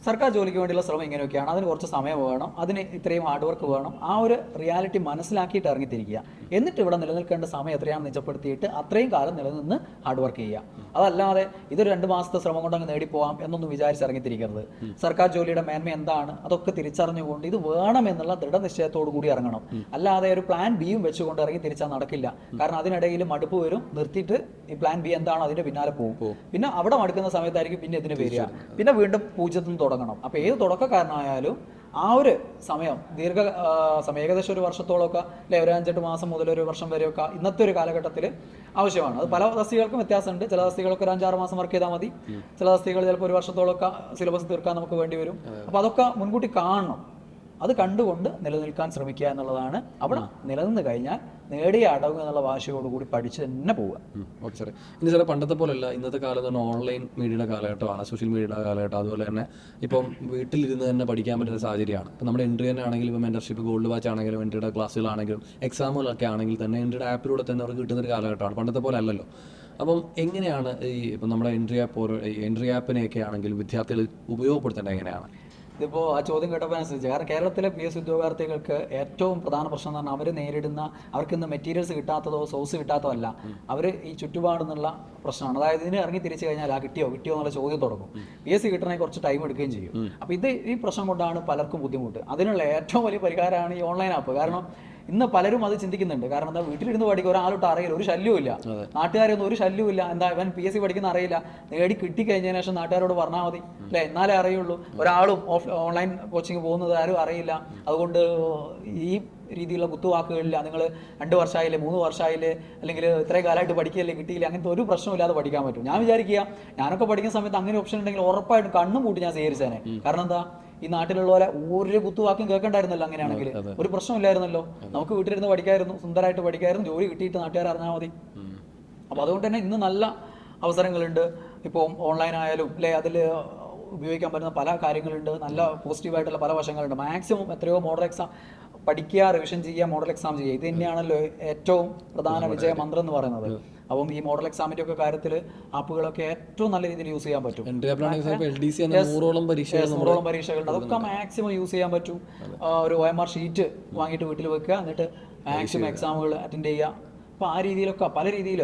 സർക്കാർ ജോലിക്ക് വേണ്ടിയുള്ള ശ്രമം ഇങ്ങനെയൊക്കെയാണ്, അതിന് കുറച്ച് സമയം വേണം, അതിന് ഇത്രയും ഹാർഡ് വർക്ക് വേണം. ആ ഒരു റിയാലിറ്റി മനസ്സിലാക്കിയിട്ട് ഇറങ്ങിത്തിരിക്കുക. എന്നിട്ട് ഇവിടെ നിലനിൽക്കേണ്ട സമയം എത്രയാണെന്ന് നിജപ്പെടുത്തിയിട്ട് അത്രയും കാലം നിലനിന്ന് ഹാർഡ് വർക്ക് ചെയ്യുക. അതല്ലാതെ ഇതൊരു 2 മാസത്തെ ശ്രമം കൊണ്ട് അങ്ങ് നേടിപ്പോവാം എന്നൊന്നും വിചാരിച്ച് ഇറങ്ങിത്തിരിക്കരുത്. സർക്കാർ ജോലിയുടെ മേന്മ എന്താണ് അതൊക്കെ തിരിച്ചറിഞ്ഞുകൊണ്ട് ഇത് വേണമെന്നുള്ള ദൃഢനിശ്ചയത്തോടു കൂടി ഇറങ്ങണം. അല്ലാതെ ഒരു പ്ലാൻ ബിയും വെച്ചുകൊണ്ട് ഇറങ്ങി തിരിച്ചാൽ നടക്കില്ല. കാരണം അതിനിടയിൽ മടുപ്പ് വരും, നിർത്തിയിട്ട് ഈ പ്ലാൻ ബി എന്താണോ അതിന്റെ പിന്നാലെ പോകും. പിന്നെ അവിടെ മടുക്കുന്ന സമയത്തായിരിക്കും പിന്നെ ഇതിന് വരിക, പിന്നെ വീണ്ടും 0 തുടങ്ങണം. അപ്പോൾ ഏത് തുടക്കക്കാരനായാലും ആ ഒരു സമയം സമയം ഏകദേശം ഒരു വർഷത്തോളമൊക്കെ അല്ലെ, ഒരു 5-8 മാസം മുതൽ ഒരു വർഷം വരെയൊക്കെ ഇന്നത്തെ ഒരു കാലഘട്ടത്തിൽ ആവശ്യമാണ്. അത് പല തസ്തികൾക്കും വ്യത്യാസമുണ്ട്. ചില തസ്തികൾക്ക് ഒരു 5-6 മാസം വർക്ക് ചെയ്താൽ മതി, ചില തസ്തികൾ ചിലപ്പോൾ ഒരു വർഷത്തോളമൊക്കെ സിലബസ് തീർക്കാൻ നമുക്ക് വേണ്ടി വരും. അപ്പോൾ അതൊക്കെ മുൻകൂട്ടി കാണണം. അത് കണ്ടുകൊണ്ട് നിലനിൽക്കാൻ ശ്രമിക്കുക എന്നുള്ളതാണ്. അവിടെ നിലനിന്ന് കഴിഞ്ഞാൽ നേടിയ അടവ് എന്നുള്ള വാശിയോടുകൂടി പഠിച്ച് തന്നെ പോവുക. ഓക്കെ സാറേ. ഇനി സാറേ പണ്ടത്തെ പോലെയല്ല, ഇന്നത്തെ കാലത്ത് തന്നെ ഓൺലൈൻ മീഡിയയുടെ കാലഘട്ടമാണ്, സോഷ്യൽ മീഡിയയുടെ കാലഘട്ടം. അതുപോലെ തന്നെ ഇപ്പം വീട്ടിലിരുന്ന് തന്നെ പഠിക്കാൻ പറ്റുന്ന സാഹചര്യമാണ്. ഇപ്പം നമ്മുടെ എൻട്രി തന്നെ ആണെങ്കിലും, ഇപ്പോൾ മെൻറ്റർഷിപ്പ്, ഗോൾഡ് വാച്ച് ആണെങ്കിലും, എൻട്രിയുടെ ക്ലാസ്സുകളാണെങ്കിലും, എക്സാമുകളൊക്കെ ആണെങ്കിൽ തന്നെ എൻട്രിയുടെ ആപ്പിലൂടെ തന്നെ അവർക്ക് കിട്ടുന്നൊരു കാലഘട്ടമാണ്. പണ്ടത്തെ പോലെ അല്ലല്ലോ. അപ്പം എങ്ങനെയാണ് ഇപ്പം നമ്മുടെ എൻട്രി ആപ്പിനെയൊക്കെ ആണെങ്കിൽ വിദ്യാർത്ഥികൾ ഉപയോഗപ്പെടുത്തേണ്ടത് എങ്ങനെയാണ്? ഇതിപ്പോൾ ആ ചോദ്യം കേട്ടപ്പോൾ അനുസരിച്ച്, കാരണം കേരളത്തിലെ PSC ഉദ്യോഗാർത്ഥികൾക്ക് ഏറ്റവും പ്രധാന പ്രശ്നം എന്ന് പറഞ്ഞാൽ അവർ നേരിടുന്ന, അവർക്ക് ഇന്ന് മെറ്റീരിയൽസ് കിട്ടാത്തതോ സോഴ്സ് കിട്ടാത്തതോ അല്ല, അവർ ഈ ചുറ്റുപാടെന്നുള്ള പ്രശ്നമാണ്. അതായത് ഇതിന് ഇറങ്ങി തിരിച്ചു കഴിഞ്ഞാൽ കിട്ടിയോ എന്നുള്ള ചോദ്യം തുടങ്ങും. PSC കിട്ടണമെങ്കിൽ കുറച്ച് ടൈം എടുക്കുകയും ചെയ്യും. അപ്പോൾ ഈ പ്രശ്നം കൊണ്ടാണ് പലർക്കും ബുദ്ധിമുട്ട്. അതിനുള്ള ഏറ്റവും വലിയ പരിഹാരമാണ് ഈ ഓൺലൈൻ ആപ്പ്. കാരണം ഇന്ന് പലരും അത് ചിന്തിക്കുന്നുണ്ട്. കാരണം എന്താ, വീട്ടിലിരുന്ന് പഠിക്കുക, ഒരാളോട്ട് അറിയില്ല, ഒരു ശല്യവും ഇല്ല, നാട്ടുകാരൊന്നും ഒരു ശല്യവും ഇല്ല. എന്താ, ഇവൻ PSC പഠിക്കുന്ന അറിയില്ല, നേടി കിട്ടിക്കഴിഞ്ഞതിന് ശേഷം നാട്ടുകാരോട് പറഞ്ഞാൽ മതി അല്ലേ, എന്നാലേ അറിയുള്ളൂ. ഒരാളും ഓൺലൈൻ കോച്ചിങ് പോകുന്നത് ആരും അറിയില്ല. അതുകൊണ്ട് ഈ രീതിയിലുള്ള കുത്തുവാക്കുകളില്ല. നിങ്ങൾ 2 വർഷമായില്ലേ, 3 വർഷമായില്ലേ, അല്ലെങ്കിൽ ഇത്രയും കാലമായിട്ട് പഠിക്കുകയല്ലേ, കിട്ടിയില്ല, അങ്ങനത്തെ ഒരു പ്രശ്നമില്ലാതെ പഠിക്കാൻ പറ്റും. ഞാൻ വിചാരിക്കുക, ഞാനൊക്കെ പഠിക്കുന്ന സമയത്ത് അങ്ങനെ ഓപ്ഷൻ ഉണ്ടെങ്കിൽ ഉറപ്പായിട്ടും കണ്ണും കൂട്ടി ഞാൻ സ്വീകരിച്ചേനെ. കാരണം എന്താ, ഈ നാട്ടിലുള്ള പോലെ ഒരു കുത്തുവാക്കും കേൾക്കണ്ടായിരുന്നല്ലോ. അങ്ങനെയാണെങ്കിൽ ഒരു പ്രശ്നമില്ലായിരുന്നല്ലോ, നമുക്ക് വീട്ടിലിരുന്ന് പഠിക്കായിരുന്നു, സുന്ദരമായിട്ട് പഠിക്കായിരുന്നു, ജോലി കിട്ടിയിട്ട് നാട്ടുകാർ അറിഞ്ഞാൽ മതി. അപ്പോൾ അതുകൊണ്ട് തന്നെ ഇന്ന് നല്ല അവസരങ്ങളുണ്ട്. ഇപ്പോൾ ഓൺലൈൻ ആയാലും അല്ലേ, അതിൽ ഉപയോഗിക്കാൻ പറ്റുന്ന പല കാര്യങ്ങളുണ്ട്. നല്ല പോസിറ്റീവായിട്ടുള്ള പല വശങ്ങളുണ്ട്. മാക്സിമം എത്രയോ മോഡൽ എക്സാം പഠിക്കുക, റിവിഷൻ ചെയ്യുക, മോഡൽ എക്സാം ചെയ്യുക, ഇത് തന്നെയാണല്ലോ ഏറ്റവും പ്രധാന വിജയ മന്ത്രം എന്ന് പറയുന്നത്. അപ്പം ഈ മോഡൽ എക്സാമിന്റെ ഒക്കെ കാര്യത്തിൽ ആപ്പുകളൊക്കെ ഏറ്റവും നല്ല രീതിയിൽ യൂസ് ചെയ്യാൻ പറ്റും. 100ഓളം പരീക്ഷകളുണ്ട്, അതൊക്കെ മാക്സിമം യൂസ് ചെയ്യാൻ പറ്റും. ഒരു OMR ഷീറ്റ് വാങ്ങിയിട്ട് വീട്ടിൽ വെക്കുക, എന്നിട്ട് മാക്സിമം എക്സാമുകൾ അറ്റൻഡ് ചെയ്യുക. അപ്പോൾ ആ രീതിയിലൊക്കെ പല രീതിയിൽ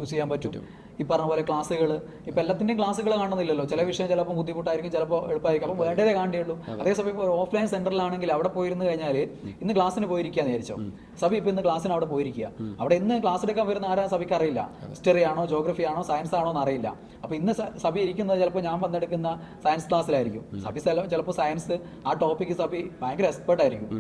യൂസ് ചെയ്യാൻ പറ്റും. ഈ പറഞ്ഞ പോലെ ക്ലാസ്സുകൾ, ഇപ്പം എല്ലാത്തിൻ്റെയും ക്ലാസ്സുകൾ കാണുന്നില്ലല്ലോ. ചില വിഷയം ചിലപ്പോൾ ബുദ്ധിമുട്ടായിരിക്കും, ചിലപ്പോൾ എളുപ്പമായിരിക്കും. അപ്പോൾ വേണ്ടതേ കാണേണ്ടേ. അതേസമയം ഇപ്പോൾ ഓഫ്ലൈൻ സെന്ററിലാണെങ്കിൽ അവിടെ പോയിരുന്നു കഴിഞ്ഞാൽ, ഇന്ന് ക്ലാസ്സിന് പോയിരിക്കാന്ന് വിചാരിച്ചോ, സബി ഇപ്പോൾ ഇന്ന് ക്ലാസ്സിന് അവിടെ പോയിരിക്കുക. അവിടെ ഇന്ന് ക്ലാസ് എടുക്കാൻ വരുന്ന ആരാ സബിക്ക് അറിയില്ല. ഹിസ്റ്ററി ആണോ, ജോഗ്രഫി ആണോ, സയൻസ് ആണോ എന്ന് അറിയില്ല. അപ്പോൾ ഇന്ന് സബി ഇരിക്കുന്നത് ചിലപ്പോൾ ഞാൻ വന്നെടുക്കുന്ന സയൻസ് ക്ലാസ്സിലായിരിക്കും. സബി ചിലപ്പോൾ സയൻസ് ആ ടോപ്പിക്ക് സബി ഭയങ്കര എക്സ്പെർട്ട് ആയിരിക്കും.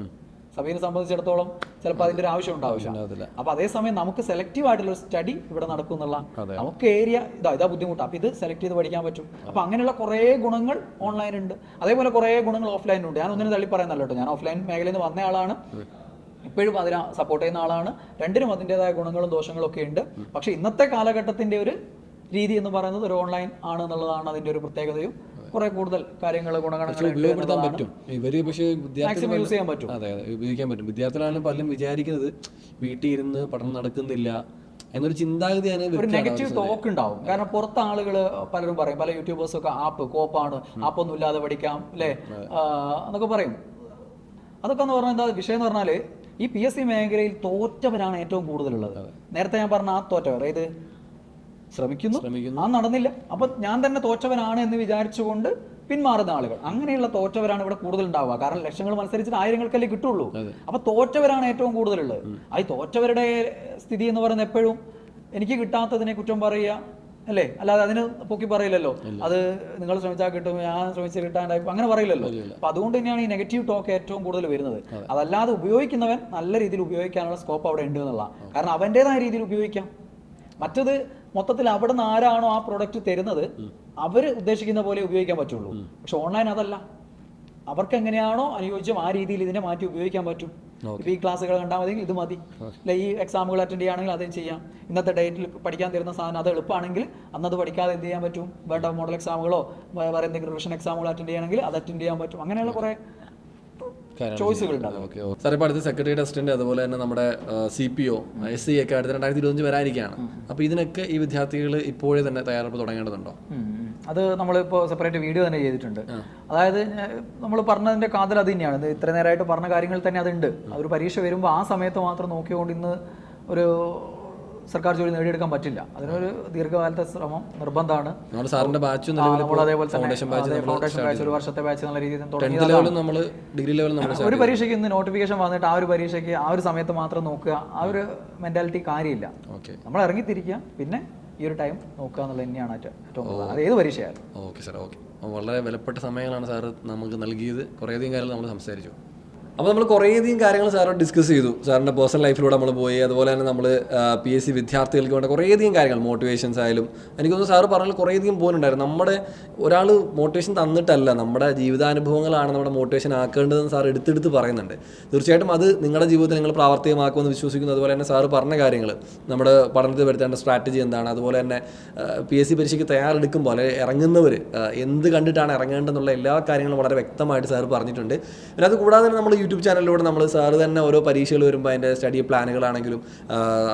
സബീനെ സംബന്ധിച്ചിടത്തോളം ചിലപ്പോൾ അതിൻ്റെ ഒരു ആവശ്യം ഉണ്ടാവില്ല. അപ്പോൾ അതേസമയം നമുക്ക് സെലക്റ്റീവ് ആയിട്ടുള്ള ഒരു സ്റ്റഡി ഇവിടെ നടക്കും എന്നുള്ള, നമുക്ക് ഏരിയ ഇതാ ബുദ്ധിമുട്ട്, അപ്പോൾ ഇത് സെലക്ട് ചെയ്ത് പഠിക്കാൻ പറ്റും. അപ്പോൾ അങ്ങനെയുള്ള കുറേ ഗുണങ്ങൾ ഓൺലൈൻ ഉണ്ട്. അതേപോലെ കുറേ ഗുണങ്ങൾ ഓഫ്ലൈനുണ്ട്. ഞാൻ ഒന്നിനും തള്ളി പറയുന്നല്ലോ കേട്ടോ, ഞാൻ ഓഫ്ലൈൻ മേഖലയിൽ നിന്ന് വന്ന ആളാണ്, ഇപ്പോഴും അതിനെ സപ്പോർട്ട് ചെയ്യുന്ന ആളാണ്. രണ്ടിനും അതിൻ്റെതായ ഗുണങ്ങളും ദോഷങ്ങളും ഒക്കെ ഉണ്ട്. പക്ഷേ ഇന്നത്തെ കാലഘട്ടത്തിൻ്റെ ഒരു രീതി എന്ന് പറയുന്നത് ഒരു ഓൺലൈൻ ആണ് എന്നുള്ളതാണ് അതിൻ്റെ ഒരു പ്രത്യേകതയും. കുറെ കൂടുതൽ കാര്യങ്ങൾ, ഗുണഗണങ്ങൾ ഉപയോഗപ്പെടുത്താൻ പറ്റും. ഇവര് പക്ഷേ മാക്സിമം യൂസ് ചെയ്യാൻ പറ്റും. അതെ, ഉപയോഗിക്കാൻ പറ്റും. വിദ്യാർത്ഥികളാണ് പലരും വിചാരിക്കുന്നത് വീട്ടിൽ ഇരുന്ന് പഠനം നടക്കുന്നില്ല എന്നൊരു ചിന്താഗതി, ഒരു നെഗറ്റീവ് ടോക്ക് ഉണ്ടാവും. കാരണം പുറത്ത് ആളുകൾ പലരും പറയും, പല യൂട്യൂബേഴ്സൊക്കെ ആപ്പ് കോപ്പാണ്, ആപ്പൊന്നും ഇല്ലാതെ പഠിക്കാം അല്ലേ എന്നൊക്കെ പറയും. അതൊക്കെ എന്ന് പറഞ്ഞാൽ എന്താ വിഷയം എന്ന് പറഞ്ഞാൽ, ഈ PSC മേഖലയിൽ തോറ്റവരാണ് ഏറ്റവും കൂടുതലുള്ളത്. നേരത്തെ ഞാൻ പറഞ്ഞ ആ തോറ്റവർ, ഇത് ശ്രമിക്കുന്നു, ആ നടന്നില്ല, അപ്പൊ ഞാൻ തന്നെ തോറ്റവനാണ് എന്ന് വിചാരിച്ചുകൊണ്ട് പിന്മാറുന്ന ആളുകൾ, അങ്ങനെയുള്ള തോറ്റവരാണ് ഇവിടെ കൂടുതൽ ഉണ്ടാവുക. കാരണം ലക്ഷങ്ങൾ മത്സരിച്ചിട്ട് ആയിരങ്ങൾക്കല്ലേ കിട്ടുള്ളൂ. അപ്പൊ തോറ്റവരാണ് ഏറ്റവും കൂടുതലുള്ളത്. ആ തോറ്റവരുടെ സ്ഥിതി എന്ന് പറയുന്നത് എപ്പോഴും എനിക്ക് കിട്ടാത്തതിനെ കുറ്റം പറയുക അല്ലേ, അല്ലാതെ അതിന് പൊക്കി പറയില്ലല്ലോ. അത് നിങ്ങൾ ശ്രമിച്ചാൽ കിട്ടും, ഞാൻ ശ്രമിച്ച് കിട്ടാണ്ടായി, അങ്ങനെ പറയില്ലല്ലോ. അപ്പൊ അതുകൊണ്ട് തന്നെയാണ് ഈ നെഗറ്റീവ് ടോക്ക് ഏറ്റവും കൂടുതൽ വരുന്നത്. അതല്ലാതെ ഉപയോഗിക്കുന്നവൻ നല്ല രീതിയിൽ ഉപയോഗിക്കാനുള്ള സ്കോപ്പ് അവിടെ ഉണ്ട് എന്നുള്ള, കാരണം അവൻ്റെതായ രീതിയിൽ ഉപയോഗിക്കാം. മറ്റത് മൊത്തത്തിൽ അവിടെ നിന്ന് ആരാണോ ആ പ്രോഡക്റ്റ് തരുന്നത് അവർ ഉദ്ദേശിക്കുന്ന പോലെ ഉപയോഗിക്കാൻ പറ്റുള്ളൂ. പക്ഷെ ഓൺലൈൻ അതല്ല, അവർക്ക് എങ്ങനെയാണോ അനുയോജ്യം ആ രീതിയിൽ ഇതിനെ മാറ്റി ഉപയോഗിക്കാൻ പറ്റും. ഇപ്പം ഈ ക്ലാസ്സുകൾ കണ്ടാൽ മതി, ഇത് മതി അല്ലെ, ഈ എക്സാമുകൾ അറ്റൻഡ് ചെയ്യുകയാണെങ്കിൽ അതും ചെയ്യാം. ഇന്നത്തെ ഡേറ്റിൽ പഠിക്കാൻ തരുന്ന സാധനം അത് എളുപ്പമാണെങ്കിൽ അന്നത് പഠിക്കാതെ എന്ത് ചെയ്യാൻ പറ്റും, വേണ്ട മോഡൽ എക്സാമുകളോ വേറെ എന്തെങ്കിലും റിവിഷൻ എക്സാമുകളോ അറ്റൻഡ് ചെയ്യണമെങ്കിൽ അത് അറ്റൻഡ് ചെയ്യാൻ പറ്റും. അങ്ങനെയുള്ള കുറേ ചോയ്സുകൾ ഉണ്ടാകും. സാർ, ഇപ്പോൾ അടുത്ത സെക്രട്ടറി ടെസ്റ്റിന്റെ അതുപോലെ തന്നെ നമ്മുടെ CPO SC ഒക്കെ അടുത്ത 2025 വരാനിരിക്കുകയാണ്. അപ്പോൾ ഇതിനൊക്കെ ഈ വിദ്യാർത്ഥികൾ ഇപ്പോഴേ തന്നെ തയ്യാറെടുപ്പ് തുടങ്ങേണ്ടതുണ്ടോ? അത് നമ്മളിപ്പോൾ സെപ്പറേറ്റ് വീഡിയോ തന്നെ ചെയ്തിട്ടുണ്ട്. അതായത് നമ്മൾ പറഞ്ഞതിൻ്റെ കാതൽ അത് തന്നെയാണ്. ഇത് ഇത്ര നേരമായിട്ട് പറഞ്ഞ കാര്യങ്ങൾ തന്നെ അതുണ്ട്. ഒരു പരീക്ഷ വരുമ്പോൾ ആ സമയത്ത് മാത്രം നോക്കിക്കൊണ്ട് ഇന്ന് ഒരു സർക്കാർ ജോലി നേടിയെടുക്കാൻ പറ്റില്ല. അതിനൊരു ദീർഘകാലത്തെ ശ്രമം നിർബന്ധമാണ്. സാറിന്റെ ബാച്ച് അതേപോലെ തന്നെ ഫൗണ്ടേഷൻ ബാച്ച്, ഒരു വർഷത്തെ ബാച്ച് നല്ല രീതിയിൽ ഒരു പരീക്ഷയ്ക്ക് ഇന്ന് നോട്ടിഫിക്കേഷൻ വന്നിട്ട് ആ ഒരു പരീക്ഷയ്ക്ക് ആ ഒരു സമയത്ത് മാത്രം നോക്കുക, ആ ഒരു മെന്റാലിറ്റി കാര്യമില്ല. നമ്മൾ ഇറങ്ങിത്തിരിക്കുക, പിന്നെ ഈ ഒരു ടൈം നോക്കുക എന്നുള്ളത് തന്നെയാണ് ഏറ്റവും പ്രധാനം. അത് ഏത് പരീക്ഷയായാലും. Okay sir, okay. വളരെ വിലപ്പെട്ട സമയങ്ങളാണ് സാറ് നമുക്ക് നൽകിയത്. കുറേയധികം കാര്യങ്ങൾ നമ്മൾ സംസാരിച്ചു. അപ്പോൾ നമ്മൾ കുറേയധികം കാര്യങ്ങൾ സാറോട് ഡിസ്കസ് ചെയ്തു. സാറിൻ്റെ പേഴ്സണൽ ലൈഫിലൂടെ നമ്മൾ പോയി. അതുപോലെ തന്നെ നമ്മൾ PSC വിദ്യാർത്ഥികൾക്ക് വേണ്ട കുറേയധികം കാര്യങ്ങൾ, മോട്ടിവേഷൻസ് ആയാലും എനിക്കൊന്ന് സാറ് പറഞ്ഞാൽ കുറേയധികം പോകുന്നുണ്ടായിരുന്നു. നമ്മുടെ ഒരാൾ മോട്ടിവേഷൻ തന്നിട്ടല്ല, നമ്മുടെ ജീവിതാനുഭവങ്ങളാണ് നമ്മുടെ മോട്ടിവേഷൻ ആക്കേണ്ടതെന്ന് സാർ എടുത്തെടുത്ത് പറയുന്നുണ്ട്. തീർച്ചയായിട്ടും അത് നിങ്ങളുടെ ജീവിതത്തിൽ നിങ്ങൾ പ്രാവർത്തികമാക്കുമെന്ന് വിശ്വസിക്കുന്നു. അതുപോലെ തന്നെ സാറ് പറഞ്ഞ കാര്യങ്ങൾ, നമ്മുടെ പഠനത്തിൽ വരുത്തേണ്ട സ്ട്രാറ്റജി എന്താണ്, അതുപോലെ തന്നെ PSC പരീക്ഷയ്ക്ക് തയ്യാറെടുക്കുമ്പോൾ അല്ലെങ്കിൽ ഇറങ്ങുന്നവർ എന്ത് കണ്ടിട്ടാണ് ഇറങ്ങേണ്ടതെന്നുള്ള എല്ലാ കാര്യങ്ങളും വളരെ വ്യക്തമായിട്ട് സാർ പറഞ്ഞിട്ടുണ്ട്. പിന്നെ അത് കൂടാതെ തന്നെ നമ്മൾ യൂട്യൂബ് ചാനലിലൂടെ നമ്മൾ സാറ് തന്നെ ഓരോ പരീക്ഷകൾ വരുമ്പോൾ അതിൻ്റെ സ്റ്റഡി പ്ലാനുകളാണെങ്കിലും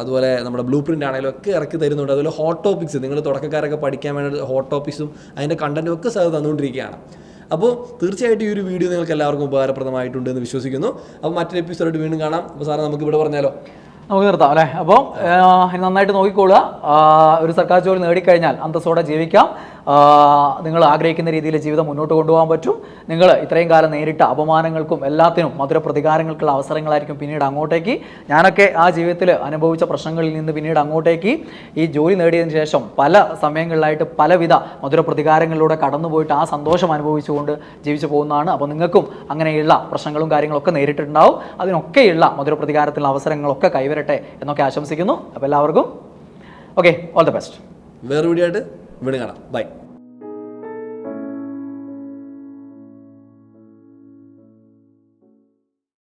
അതുപോലെ നമ്മുടെ ബ്ലൂ പ്രിൻ്റ് ആണെങ്കിലും ഒക്കെ ഇറക്കി തരുന്നുണ്ട്. അതുപോലെ ഹോട്ട് ടോപ്പിക്സ്, നിങ്ങൾ തുടക്കക്കാരൊക്കെ പഠിക്കാൻ വേണ്ടി ഹോട്ട് ടോപ്പിക്സും അതിൻ്റെ കണ്ടൻറ്റും ഒക്കെ സാർ തന്നുകൊണ്ടിരിക്കുകയാണ്. അപ്പോൾ തീർച്ചയായിട്ടും ഈ ഒരു വീഡിയോ നിങ്ങൾക്ക് എല്ലാവർക്കും ഉപകാരപ്രദമായിട്ടുണ്ട് എന്ന് വിശ്വസിക്കുന്നു. അപ്പോൾ മറ്റൊരു എപ്പിസോഡ് വീണ്ടും കാണാം. അപ്പോൾ സാറ് നമുക്ക് ഇവിടെ പറഞ്ഞാലോ, നമുക്ക് നിർത്താം അല്ലേ? അപ്പോൾ നന്നായിട്ട് നോക്കിക്കോളുക. ഒരു സർക്കാർ ജോലി നേടിക്കഴിഞ്ഞാൽ അന്തസ്സോടെ ജീവിക്കാം. നിങ്ങൾ ആഗ്രഹിക്കുന്ന രീതിയിൽ ജീവിതം മുന്നോട്ട് കൊണ്ടുപോകാൻ പറ്റും. നിങ്ങൾ ഇത്രയും കാലം നേരിട്ട അപമാനങ്ങൾക്കും എല്ലാത്തിനും മധുര പ്രതികാരങ്ങൾക്കുള്ള അവസരങ്ങളായിരിക്കും പിന്നീട് അങ്ങോട്ടേക്ക്. ഞാനൊക്കെ ആ ജീവിതത്തിൽ അനുഭവിച്ച പ്രശ്നങ്ങളിൽ നിന്ന് പിന്നീട് അങ്ങോട്ടേക്ക് ഈ ജോലി നേടിയതിന് ശേഷം പല സമയങ്ങളിലായിട്ട് പലവിധ മധുര പ്രതികാരങ്ങളിലൂടെ കടന്നുപോയിട്ട് ആ സന്തോഷം അനുഭവിച്ചുകൊണ്ട് ജീവിച്ചു പോകുന്നതാണ്. അപ്പോൾ നിങ്ങൾക്കും അങ്ങനെയുള്ള പ്രശ്നങ്ങളും കാര്യങ്ങളൊക്കെ നേരിട്ടിട്ടുണ്ടാവും. അതിനൊക്കെയുള്ള മധുര പ്രതികാരത്തിലുള്ള അവസരങ്ങളൊക്കെ കൈവരട്ടെ എന്നൊക്കെ ആശംസിക്കുന്നു. അപ്പോൾ എല്ലാവർക്കും ഓക്കെ, ഓൾ ദ ബെസ്റ്റ്. വേറെ വീഡിയോ ആയിട്ട് വീണ്ടും കാണാം. ബൈ.